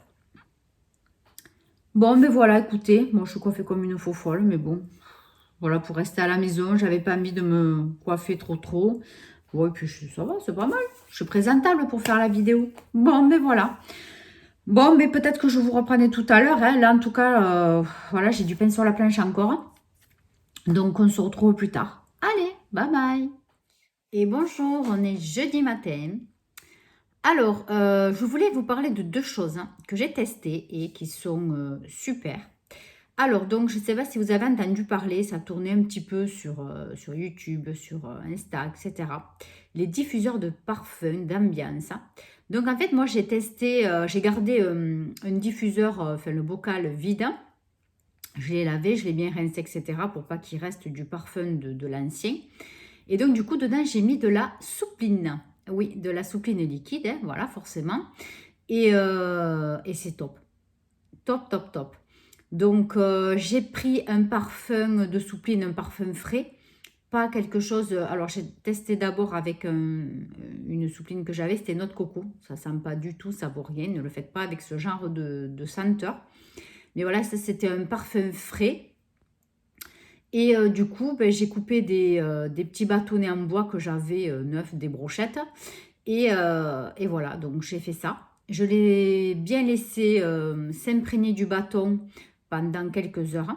[SPEAKER 1] Bon, mais voilà, écoutez. Moi, je suis coiffée comme une faux folle, mais bon. Voilà, pour rester à la maison, j'avais pas envie de me coiffer trop. Ouais, puis ça va, c'est pas mal. Je suis présentable pour faire la vidéo. Bon, mais voilà. Bon, mais peut-être que je vous reprendrai tout à l'heure, hein. Là, en tout cas, voilà, j'ai du pain sur la planche encore. Donc, on se retrouve plus tard. Allez, bye bye. Et bonjour, on est jeudi matin. Alors, je voulais vous parler de deux choses, hein, que j'ai testées et qui sont super. Alors, donc, je ne sais pas si vous avez entendu parler, ça tournait un petit peu sur YouTube, sur Insta, etc. Les diffuseurs de parfums, d'ambiance, hein. Donc, en fait, moi, j'ai testé, j'ai gardé un diffuseur, enfin, le bocal vide. Je l'ai lavé, je l'ai bien rincé, etc. pour pas qu'il reste du parfum de l'ancien. Et donc, du coup, dedans, j'ai mis de la soupline. Oui, de la soupline liquide, hein, voilà, forcément. Et c'est top. Top, top, top. Donc, j'ai pris un parfum de soupline, un parfum frais. Pas quelque chose... Alors, j'ai testé d'abord avec une soupline que j'avais, c'était noix de coco. Ça sent pas du tout, ça vaut rien. Ne le faites pas avec ce genre de senteur. Mais voilà, ça, c'était un parfum frais. Et du coup, ben, j'ai coupé des petits bâtonnets en bois que j'avais neufs, des brochettes. Et voilà, donc j'ai fait ça. je l'ai bien laissé s'imprégner du bâton pendant quelques heures.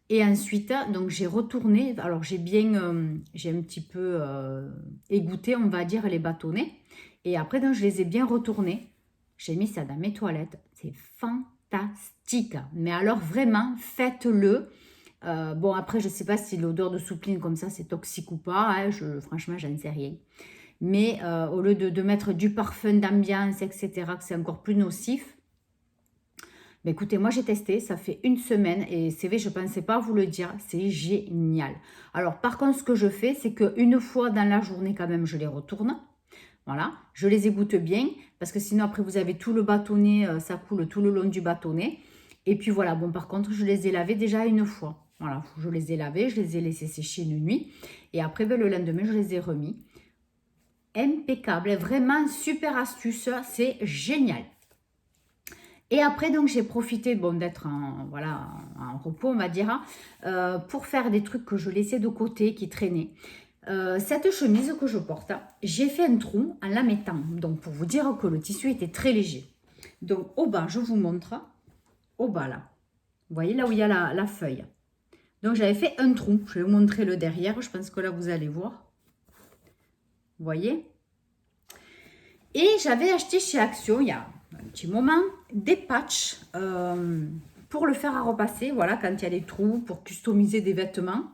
[SPEAKER 1] Et ensuite, donc j'ai retourné, alors j'ai un petit peu égoutté, on va dire, les bâtonnets. Et après, donc, je les ai bien retournés. J'ai mis ça dans mes toilettes. C'est fantastique. Mais alors vraiment, faites-le. Bon, après, je ne sais pas si l'odeur de soupline comme ça, c'est toxique ou pas. Hein, franchement, j'en sais rien. Mais au lieu de mettre du parfum d'ambiance, etc., que c'est encore plus nocif, mais écoutez, moi j'ai testé, ça fait une semaine et c'est vrai, je ne pensais pas vous le dire, c'est génial. Alors par contre, ce que je fais, c'est qu'une fois dans la journée quand même, je les retourne. Voilà, je les égoutte bien parce que sinon après vous avez tout le bâtonnet, ça coule tout le long du bâtonnet. Et puis voilà, bon par contre, je les ai lavés déjà une fois. Voilà, je les ai lavés, je les ai laissés sécher une nuit. Et après, ben, le lendemain, je les ai remis. Impeccable, vraiment super astuce, c'est génial. Et après, donc, j'ai profité bon, d'être voilà, en repos, on va dire, pour faire des trucs que je laissais de côté, qui traînaient. Cette chemise que je porte, j'ai fait un trou en la mettant. Donc, pour vous dire que le tissu était très léger. Donc, au bas, je vous montre. Au bas, là. Vous voyez, là où il y a la feuille. Donc, j'avais fait un trou. Je vais vous montrer le derrière. Je pense que là, vous allez voir. Vous voyez? Et j'avais acheté chez Action, il y a un petit moment, des patchs pour le fer à repasser. Voilà, quand il y a des trous, pour customiser des vêtements.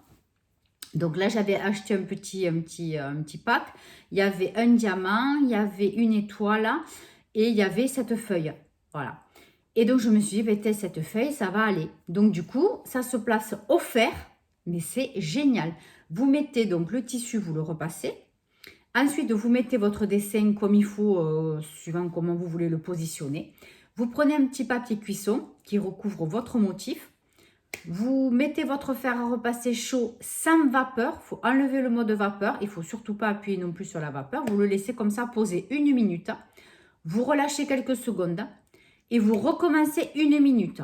[SPEAKER 1] Donc là, j'avais acheté un petit pack. Il y avait un diamant, il y avait une étoile et il y avait cette feuille. Voilà. Et donc, je me suis dit, ben, cette feuille, ça va aller. Donc, du coup, ça se place au fer, mais c'est génial. Vous mettez donc le tissu, vous le repassez. Ensuite, vous mettez votre dessin comme il faut, suivant comment vous voulez le positionner. Vous prenez un petit papier cuisson qui recouvre votre motif. Vous mettez votre fer à repasser chaud sans vapeur. Il faut enlever le mode vapeur. Il ne faut surtout pas appuyer non plus sur la vapeur. Vous le laissez comme ça poser 1 minute. Vous relâchez quelques secondes et vous recommencez 1 minute.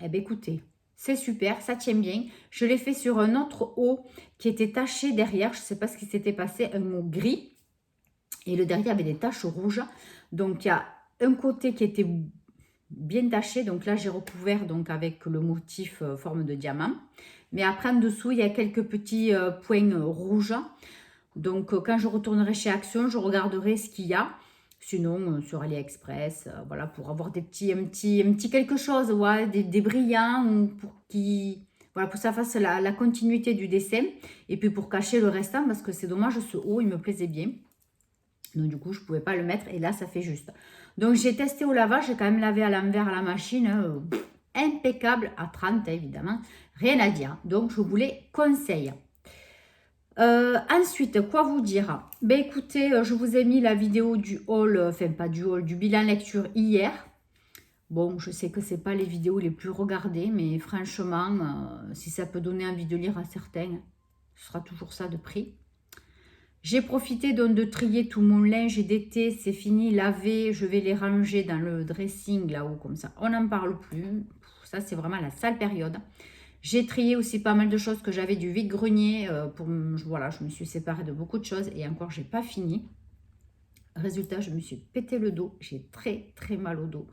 [SPEAKER 1] Eh bien, écoutez, c'est super, ça tient bien. Je l'ai fait sur un autre haut qui était taché derrière. Je ne sais pas ce qui s'était passé, un haut gris. Et le derrière avait des taches rouges. Donc, il y a un côté qui était bien taché. Donc là, j'ai recouvert donc, avec le motif forme de diamant. Mais après, en dessous, il y a quelques petits points rouges. Donc, quand je retournerai chez Action, je regarderai ce qu'il y a. Sinon, sur AliExpress, voilà, pour avoir un petit quelque chose, ouais, des brillants, pour voilà, pour que ça fasse la continuité du dessin. Et puis pour cacher le restant, parce que c'est dommage, ce haut, il me plaisait bien. Donc du coup, je ne pouvais pas le mettre et là, ça fait juste. Donc j'ai testé au lavage, j'ai quand même lavé à l'envers à la machine. Impeccable, à 30 évidemment, rien à dire. Donc je vous les conseille. Ensuite, quoi vous dire? Ben écoutez, je vous ai mis la vidéo du haul, enfin pas du haul, du bilan lecture hier. Bon, je sais que ce n'est pas les vidéos les plus regardées, mais franchement, si ça peut donner envie de lire à certains, ce sera toujours ça de prix. J'ai profité donc de trier tout mon linge d'été, c'est fini, lavé, je vais les ranger dans le dressing là-haut comme ça. On n'en parle plus, ça c'est vraiment la sale période. J'ai trié aussi pas mal de choses que j'avais du vide-grenier. Voilà, je me suis séparée de beaucoup de choses et encore, j'ai pas fini. Résultat, je me suis pété le dos. J'ai très, très mal au dos.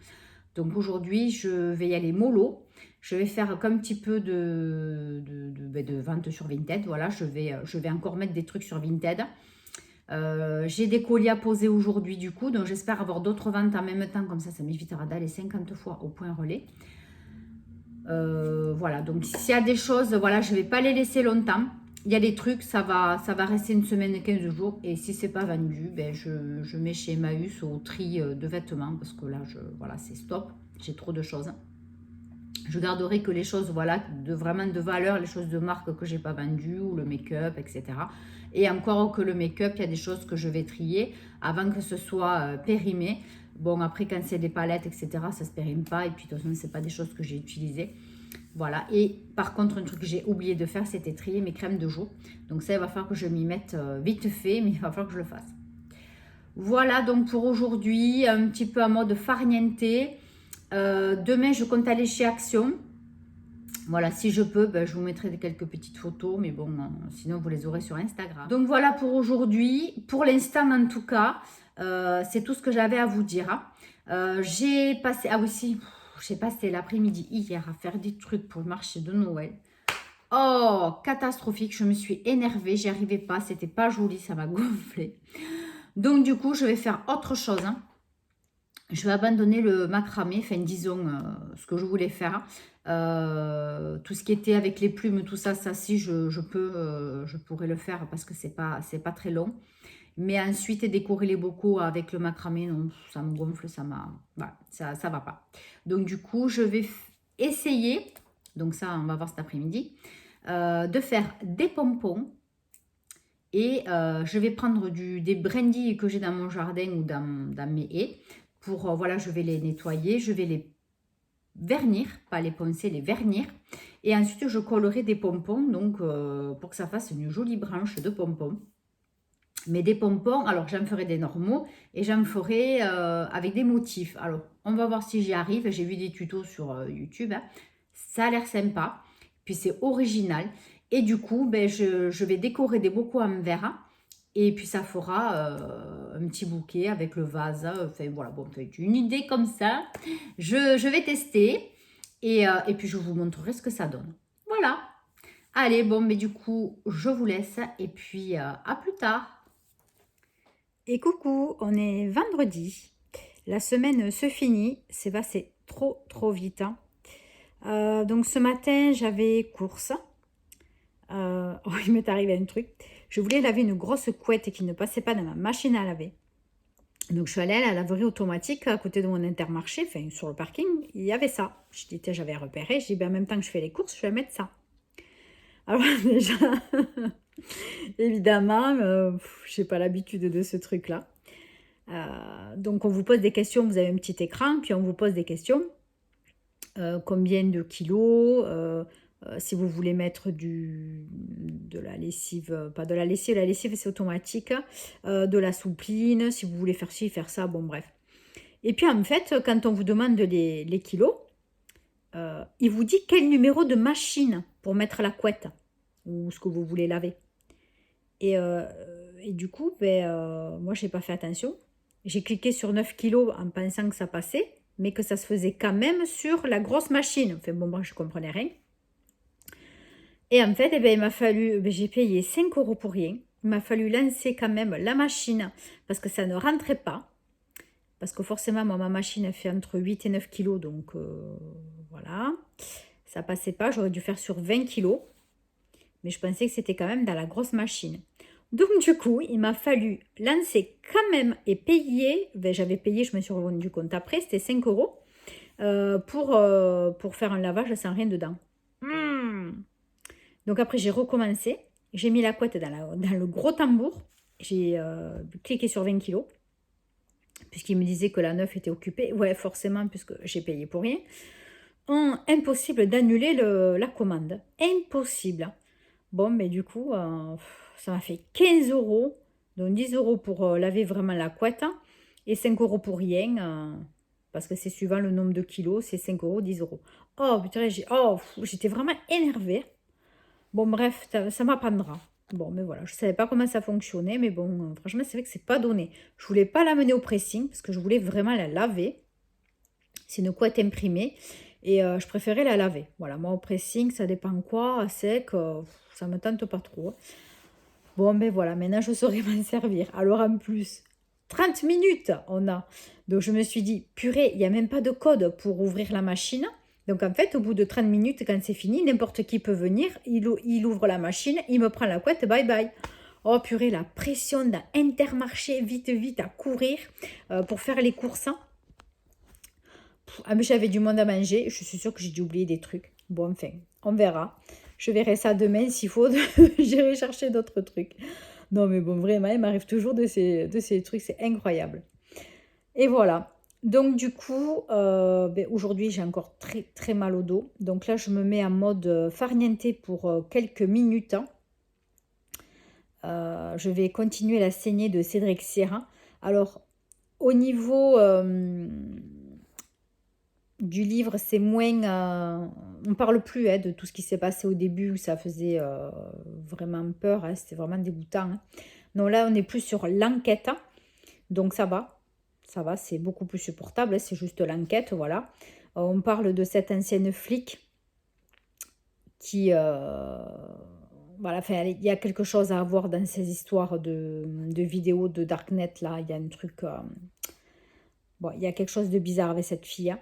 [SPEAKER 1] Donc aujourd'hui, je vais y aller mollo. Je vais faire comme un petit peu de vente sur Vinted. Voilà, je vais encore mettre des trucs sur Vinted. J'ai des colis à poser aujourd'hui du coup. Donc j'espère avoir d'autres ventes en même temps. Comme ça m'évitera d'aller 50 fois au point relais. Voilà, donc s'il y a des choses, voilà, je ne vais pas les laisser longtemps. Il y a des trucs, ça va rester une semaine et 15 jours. Et si c'est pas vendu, ben je mets chez Emmaüs au tri de vêtements. Parce que là, voilà, c'est stop. J'ai trop de choses. Je garderai que les choses, voilà, vraiment de valeur, les choses de marque que j'ai pas vendues, ou le make-up, etc. Et encore que le make-up, il y a des choses que je vais trier avant que ce soit périmé. Bon, après, quand c'est des palettes, etc., ça ne se périme pas. Et puis, de toute façon, ce n'est pas des choses que j'ai utilisées. Voilà. Et par contre, un truc que j'ai oublié de faire, c'était trier mes crèmes de jour. Donc ça, il va falloir que je m'y mette vite fait, mais il va falloir que je le fasse. Voilà, donc pour aujourd'hui, un petit peu en mode farniente. Demain, je compte aller chez Action. Voilà, si je peux, ben, je vous mettrai quelques petites photos, mais bon, sinon vous les aurez sur Instagram. Donc voilà pour aujourd'hui. Pour l'instant, en tout cas, c'est tout ce que j'avais à vous dire. J'ai passé, ah aussi, j'ai passé l'après-midi hier à faire des trucs pour le marché de Noël. Oh, catastrophique, je me suis énervée, j'y arrivais pas, c'était pas joli, ça m'a gonflé. Donc du coup, je vais faire autre chose, hein. Je vais abandonner le macramé, enfin disons ce que je voulais faire. Tout ce qui était avec les plumes, tout ça, ça si je peux, je pourrais le faire parce que c'est pas très long. Mais ensuite, décorer les bocaux avec le macramé, non, ça me gonfle, voilà, ça va pas. Donc du coup, je vais essayer, donc ça, on va voir cet après-midi, de faire des pompons. Et je vais prendre des brindilles que j'ai dans mon jardin ou dans mes haies. Pour, voilà, je vais les nettoyer, je vais les vernir, pas les poncer, les vernir. Et ensuite, je collerai des pompons, donc pour que ça fasse une jolie branche de pompons. Mais des pompons, alors j'en ferai des normaux et j'en ferai avec des motifs. Alors, on va voir si j'y arrive. J'ai vu des tutos sur YouTube, hein. Ça a l'air sympa. Puis c'est original. Et du coup, ben, je vais décorer des bocaux en verre. Et puis ça fera un petit bouquet avec le vase. Enfin voilà, bon, c'est une idée comme ça. Je vais tester. Et puis je vous montrerai ce que ça donne. Voilà. Allez, bon, mais du coup, je vous laisse. Et puis à plus tard. Et coucou, on est vendredi. La semaine se finit. C'est passé trop vite, hein. Donc ce matin, j'avais course. Oh, il m'est arrivé un truc. Je voulais laver une grosse couette qui ne passait pas dans ma machine à laver. Donc je suis allée à la laverie automatique à côté de mon Intermarché, enfin sur le parking, il y avait ça. Je dis, j'avais repéré, je dis, ben, en même temps que je fais les courses, je vais mettre ça. Alors déjà, évidemment, je n'ai pas l'habitude de ce truc-là. Donc on vous pose des questions, vous avez un petit écran, puis on vous pose des questions. Combien de kilos, si vous voulez mettre de la lessive, pas de la lessive c'est automatique, de la soupline, si vous voulez faire ci, faire ça, bon bref. Et puis en fait, quand on vous demande les kilos, il vous dit quel numéro de machine pour mettre la couette ou ce que vous voulez laver. Et du coup, moi je n'ai pas fait attention. J'ai cliqué sur 9 kilos en pensant que ça passait, mais que ça se faisait quand même sur la grosse machine. Enfin bon, moi je ne comprenais rien. Et en fait, il m'a fallu, j'ai payé 5 € pour rien. Il m'a fallu lancer quand même la machine parce que ça ne rentrait pas. Parce que forcément, moi, ma machine fait entre 8 et 9 kilos. Donc voilà, ça passait pas. J'aurais dû faire sur 20 kilos. Mais je pensais que c'était quand même dans la grosse machine. Donc du coup, il m'a fallu lancer quand même et payer. J'avais payé, je me suis rendu compte après, c'était 5 € pour faire un lavage sans rien dedans. Donc après, j'ai recommencé. J'ai mis la couette dans le gros tambour. J'ai cliqué sur 20 kilos. Puisqu'il me disait que la 9 était occupée. Ouais, forcément, puisque j'ai payé pour rien. Impossible d'annuler la commande. Impossible. Bon, mais du coup, ça m'a fait 15 €. Donc 10 € pour laver vraiment la couette. Et 5 € pour rien. Parce que c'est suivant le nombre de kilos. C'est 5 €, 10 €. Oh, putain, j'étais vraiment énervée. Bon, bref, ça m'apprendra. Bon, mais voilà, je ne savais pas comment ça fonctionnait, mais bon, franchement, c'est vrai que c'est pas donné. Je voulais pas l'amener au pressing, parce que je voulais vraiment la laver. C'est une couette imprimée, et je préférais la laver. Voilà, moi, au pressing, ça dépend quoi, à sec, ça me tente pas trop. Bon, mais voilà, maintenant, je saurais m'en servir. Alors, en plus, 30 minutes, on a. Donc, je me suis dit, purée, il n'y a même pas de code pour ouvrir la machine. Donc en fait, au bout de 30 minutes, quand c'est fini, n'importe qui peut venir, il ouvre la machine, il me prend la couette, bye bye. Oh purée, la pression d'Intermarché, vite, à courir pour faire les courses. Ah mais j'avais du monde à manger, je suis sûre que j'ai dû oublier des trucs. Bon enfin, on verra. Je verrai ça demain s'il faut, j'irai chercher d'autres trucs. Non mais bon, vraiment, il m'arrive toujours de ces trucs, c'est incroyable. Et voilà. Donc du coup, aujourd'hui j'ai encore très mal au dos. Donc là je me mets en mode farniente pour quelques minutes. Je vais continuer la saignée de Cédric Sierra. Alors au niveau du livre, c'est moins... on ne parle plus de tout ce qui s'est passé au début où ça faisait vraiment peur. C'était vraiment dégoûtant. Non, là on est plus sur l'enquête. Donc ça va.
[SPEAKER 2] ça va, c'est beaucoup plus supportable, c'est juste l'enquête, voilà. On parle de cette ancienne flic qui, voilà, enfin, il y a quelque chose à avoir dans ces histoires de vidéos de Darknet, là, il y a un truc, bon, il y a quelque chose de bizarre avec cette fille, hein.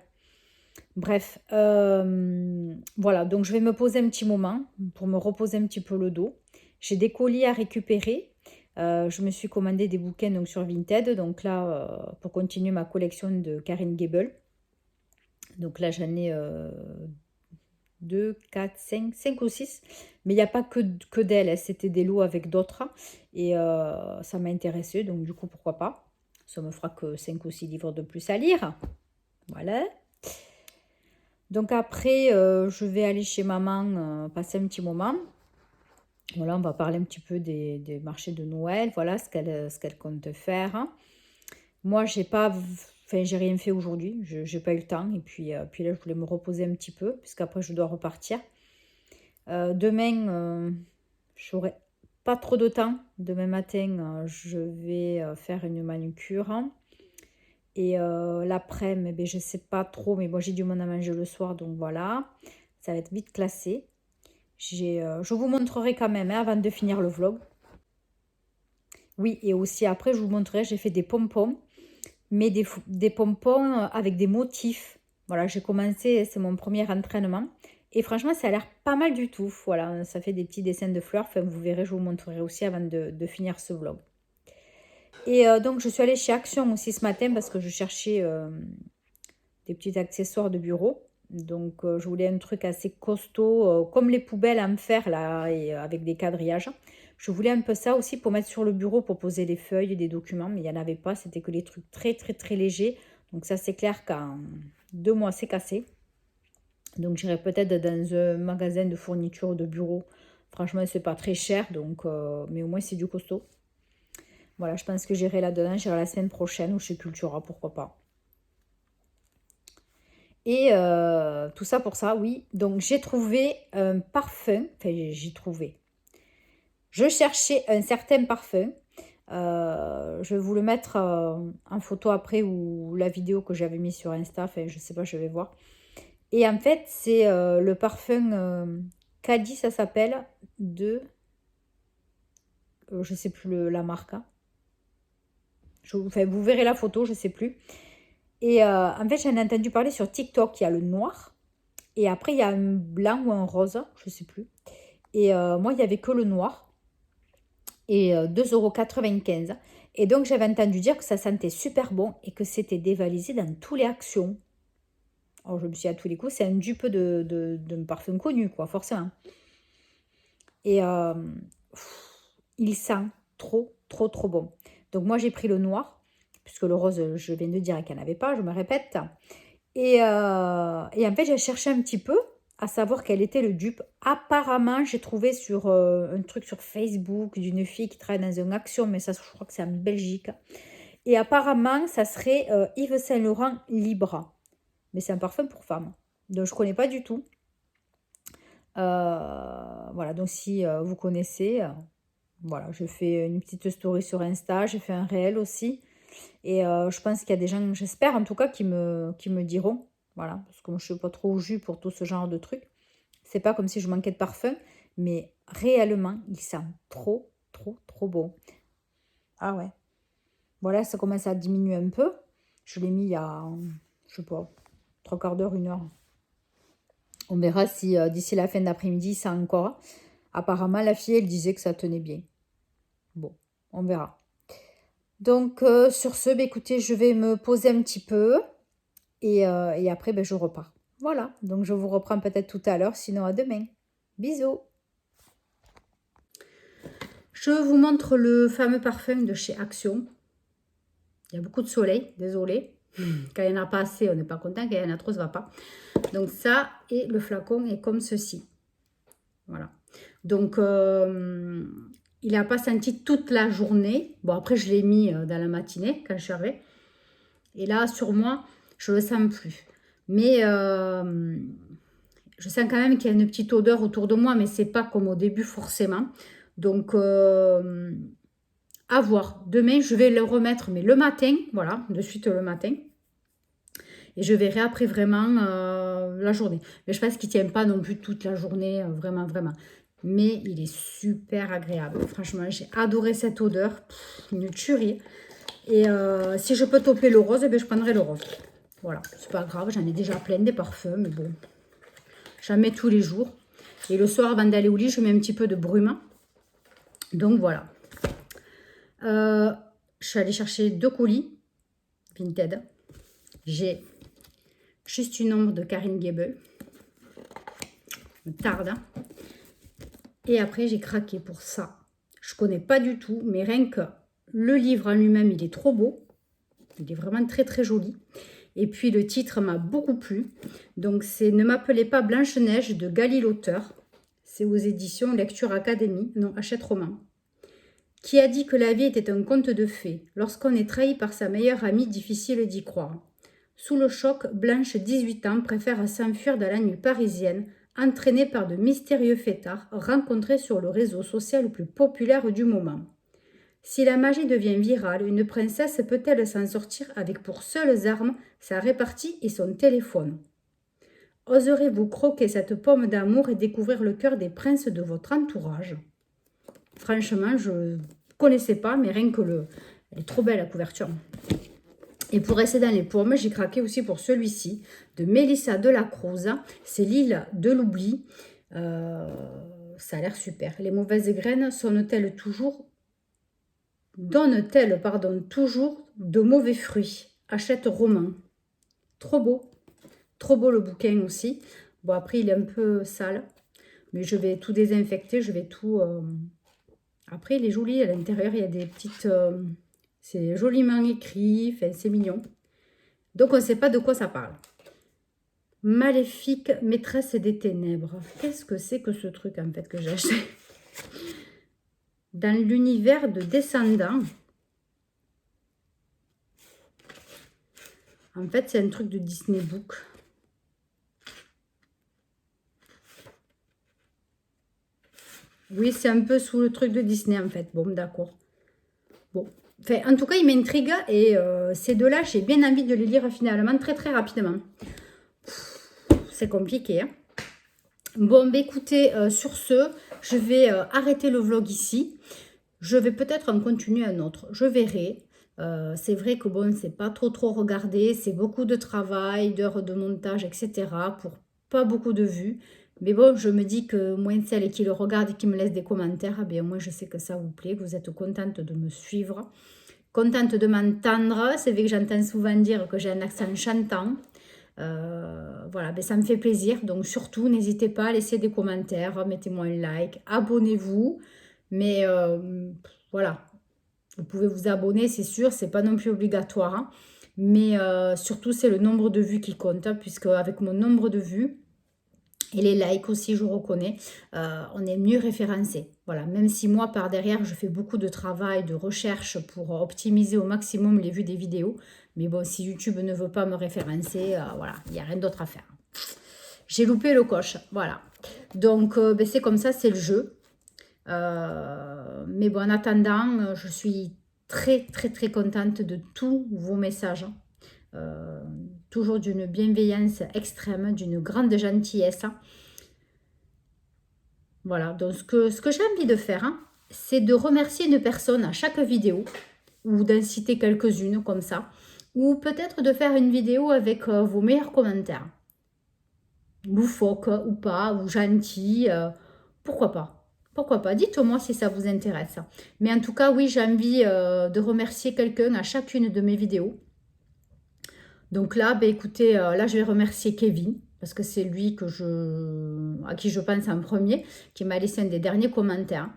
[SPEAKER 2] Bref, voilà, donc je vais me poser un petit moment pour me reposer un petit peu le dos. J'ai des colis à récupérer. Je me suis commandé des bouquins donc, sur Vinted. Donc là, pour continuer ma collection de Karine Gable. Donc là, j'en ai 2, 4, 5 ou 6. Mais il n'y a pas que d'elle, hein, c'était des lots avec d'autres. Et ça m'a intéressé, donc du coup, pourquoi pas. Ça me fera que 5 ou 6 livres de plus à lire. Voilà. Donc après, je vais aller chez maman passer un petit moment. Voilà, on va parler un petit peu des marchés de Noël. Voilà ce qu'elle compte faire, hein. Moi, j'ai rien fait aujourd'hui. Je n'ai pas eu le temps. Et puis là, je voulais me reposer un petit peu, puisqu'après, je dois repartir. Demain, j'aurai pas trop de temps. Demain matin, je vais faire une manucure, hein. Et l'après-midi, ben, je ne sais pas trop, mais moi j'ai du monde à manger le soir, donc voilà. Ça va être vite classé. Je vous montrerai quand même, hein, avant de finir le vlog. Oui, et aussi après, je vous montrerai, j'ai fait des pompons, mais des pompons avec des motifs. Voilà, j'ai commencé, c'est mon premier entraînement. Et franchement, ça a l'air pas mal du tout. Voilà, ça fait des petits dessins de fleurs. Enfin, vous verrez, je vous montrerai aussi avant de finir ce vlog. Et donc, je suis allée chez Action aussi ce matin parce que je cherchais des petits accessoires de bureau. Donc, je voulais un truc assez costaud, comme les poubelles en fer, là, et avec des quadrillages. Je voulais un peu ça aussi pour mettre sur le bureau, pour poser des feuilles, des documents, mais il n'y en avait pas. C'était que les trucs très, très, très légers. Donc, ça, c'est clair qu'en 2 mois, c'est cassé. Donc, j'irai peut-être dans un magasin de fourniture de bureau. Franchement, c'est pas très cher, donc, mais au moins, c'est du costaud. Voilà, je pense que j'irai là-dedans. J'irai la semaine prochaine ou chez Cultura, pourquoi pas. Et tout ça pour ça, oui. Donc, j'ai trouvé un parfum. Enfin, j'ai trouvé. Je cherchais un certain parfum. Je vais vous le mettre en photo après ou la vidéo que j'avais mis sur Insta. Enfin, je sais pas, je vais voir. Et en fait, c'est le parfum Caddy, ça s'appelle, de... je sais plus la marque, hein. Enfin, vous verrez la photo, je sais plus. Et en fait, j'en ai entendu parler sur TikTok. Il y a le noir. Et après, il y a un blanc ou un rose, je sais plus. Et moi, il n'y avait que le noir. Et 2,95 €. Et donc, j'avais entendu dire que ça sentait super bon et que c'était dévalisé dans tous les actions. Alors, je me suis dit à tous les coups, c'est un dupe de parfum connu, quoi, forcément. Et il sent trop, trop, trop bon. Donc, moi, j'ai pris le noir, puisque le rose, je viens de dire qu'il n'y en avait pas, je me répète. Et en fait, j'ai cherché un petit peu à savoir quel était le dupe. Apparemment, j'ai trouvé sur un truc sur Facebook d'une fille qui travaille dans une action, mais ça, je crois que c'est en Belgique. Et apparemment, ça serait Yves Saint Laurent Libra. Mais c'est un parfum pour femmes. Donc, je ne connais pas du tout. Voilà, donc si vous connaissez, voilà, je fais une petite story sur Insta, j'ai fait un réel aussi. Et je pense qu'il y a des gens, j'espère en tout cas, qui me diront. Voilà, parce que moi, je ne suis pas trop au jus pour tout ce genre de trucs. C'est pas comme si je manquais de parfum, mais réellement, il sent trop, trop, trop bon. Ah ouais. Voilà, ça commence à diminuer un peu. Je l'ai mis il y a, je sais pas, 3/4 d'heure, 1 heure. On verra si d'ici la fin d'après-midi, ça encore. Apparemment, la fille, elle disait que ça tenait bien. Bon, on verra. Donc, sur ce, bah, écoutez, je vais me poser un petit peu. Et après, ben, je repars. Voilà, donc je vous reprends peut-être tout à l'heure, sinon à demain. Bisous. Je vous montre le fameux parfum de chez Action. Il y a beaucoup de soleil, désolé. Quand il n'y en a pas assez, on n'est pas content. Quand il y en a trop, ça ne va pas. Donc ça, et le flacon est comme ceci. Voilà. Donc, il n'a pas senti toute la journée. Bon, après, je l'ai mis dans la matinée, quand je suis arrivée. Et là, sur moi, je ne le sens plus. Mais je sens quand même qu'il y a une petite odeur autour de moi, mais c'est pas comme au début forcément. Donc, à À voir. Demain, je vais le remettre, mais le matin, voilà, de suite le matin. Et je verrai après vraiment la journée. Mais je pense qu'il ne tient pas non plus toute la journée, vraiment, vraiment. Mais il est super agréable. Franchement, j'ai adoré cette odeur. Pff, une tuerie. Et si je peux toper le rose, eh bien, je prendrai le rose. Voilà, c'est pas grave, j'en ai déjà plein des parfums, mais bon, j'en mets tous les jours. Et le soir, avant d'aller au lit, je mets un petit peu de brume. Donc voilà. Je suis allée chercher 2 colis Vinted. J'ai juste une ombre de Karine Gable. Me tarde. Hein. Et après, j'ai craqué pour ça. Je connais pas du tout, mais rien que le livre en lui-même, il est trop beau. Il est vraiment très très joli. Et puis le titre m'a beaucoup plu. Donc c'est Ne m'appelez pas Blanche-Neige de Gali l'auteur. C'est aux éditions Lecture Académie. Non, Hachette Roman. Qui a dit que la vie était un conte de fées? Lorsqu'on est trahi par sa meilleure amie, difficile d'y croire. Sous le choc, Blanche, 18 ans, préfère s'enfuir dans la nuit parisienne, entraînée par de mystérieux fêtards rencontrés sur le réseau social le plus populaire du moment. Si la magie devient virale, une princesse peut-elle s'en sortir avec pour seules armes sa répartie et son téléphone? Oserez-vous croquer cette pomme d'amour et découvrir le cœur des princes de votre entourage? Franchement, je ne connaissais pas, mais rien que elle est trop belle la couverture. Et pour rester dans les pommes, j'ai craqué aussi pour celui-ci, de Mélissa Delacruz. C'est L'île de l'oubli. Ça a l'air super. Les mauvaises graines donnent-elles toujours de mauvais fruits? Hachette Roman. Trop beau. Trop beau le bouquin aussi. Bon, après, il est un peu sale. Mais je vais tout désinfecter. Je vais tout... Après, il est joli. À l'intérieur, il y a des petites... C'est joliment écrit. Enfin, c'est mignon. Donc, on ne sait pas de quoi ça parle. Maléfique, maîtresse des ténèbres. Qu'est-ce que c'est que ce truc, en fait, que j'ai acheté? Dans l'univers de Descendants. En fait, c'est un truc de Disney Book. Oui, c'est un peu sous le truc de Disney, en fait. Bon, d'accord. Bon. Enfin, en tout cas, il m'intrigue. Et ces deux-là, j'ai bien envie de les lire finalement très, très rapidement. C'est compliqué, hein. Bon, bah, écoutez, sur ce, je vais arrêter le vlog ici. Je vais peut-être en continuer un autre. Je verrai. C'est vrai que bon, c'est pas trop regardé. C'est beaucoup de travail, d'heures de montage, etc. pour pas beaucoup de vues. Mais bon, je me dis que moins celles qui le regardent et qui me laissent des commentaires, eh bien moi je sais que ça vous plaît, que vous êtes contente de me suivre, contente de m'entendre. C'est vrai que j'entends souvent dire que j'ai un accent chantant. Voilà, ben ça me fait plaisir. Donc surtout, n'hésitez pas à laisser des commentaires, mettez-moi un like, abonnez-vous. Mais voilà, vous pouvez vous abonner, c'est sûr, c'est pas non plus obligatoire. Hein. Mais surtout, c'est le nombre de vues qui compte, hein, puisque avec mon nombre de vues, et les likes aussi, je reconnais, on est mieux référencé. Voilà, même si moi, par derrière, je fais beaucoup de travail, de recherche pour optimiser au maximum les vues des vidéos. Mais bon, si YouTube ne veut pas me référencer, voilà, il n'y a rien d'autre à faire. J'ai loupé le coche, voilà. Donc, ben, c'est comme ça, c'est le jeu. Mais bon, en attendant, je suis très contente de tous vos messages. Toujours d'une bienveillance extrême, d'une grande gentillesse. Voilà, donc ce que j'ai envie de faire, hein, c'est de remercier une personne à chaque vidéo, ou d'en citer quelques-unes comme ça, ou peut-être de faire une vidéo avec vos meilleurs commentaires. Loufoque ou pas, ou gentil, pourquoi pas? Pourquoi pas? Dites-moi si ça vous intéresse. Mais en tout cas, oui, j'ai envie de remercier quelqu'un à chacune de mes vidéos. Donc là, ben écoutez, là je vais remercier Kevin, parce que c'est lui à qui je pense en premier, qui m'a laissé un des derniers commentaires.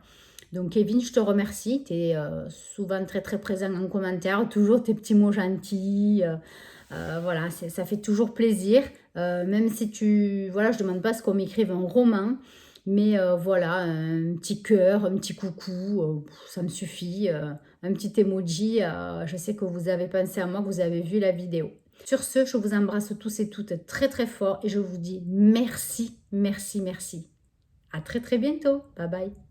[SPEAKER 2] Donc Kevin, je te remercie, tu es souvent très présent en commentaire, toujours tes petits mots gentils, voilà, ça fait toujours plaisir. Même si voilà, je ne demande pas ce qu'on m'écrive un roman, mais voilà, un petit cœur, un petit coucou, ça me suffit, un petit emoji, je sais que vous avez pensé à moi, que vous avez vu la vidéo. Sur ce, je vous embrasse tous et toutes très fort et je vous dis merci. À très bientôt. Bye bye.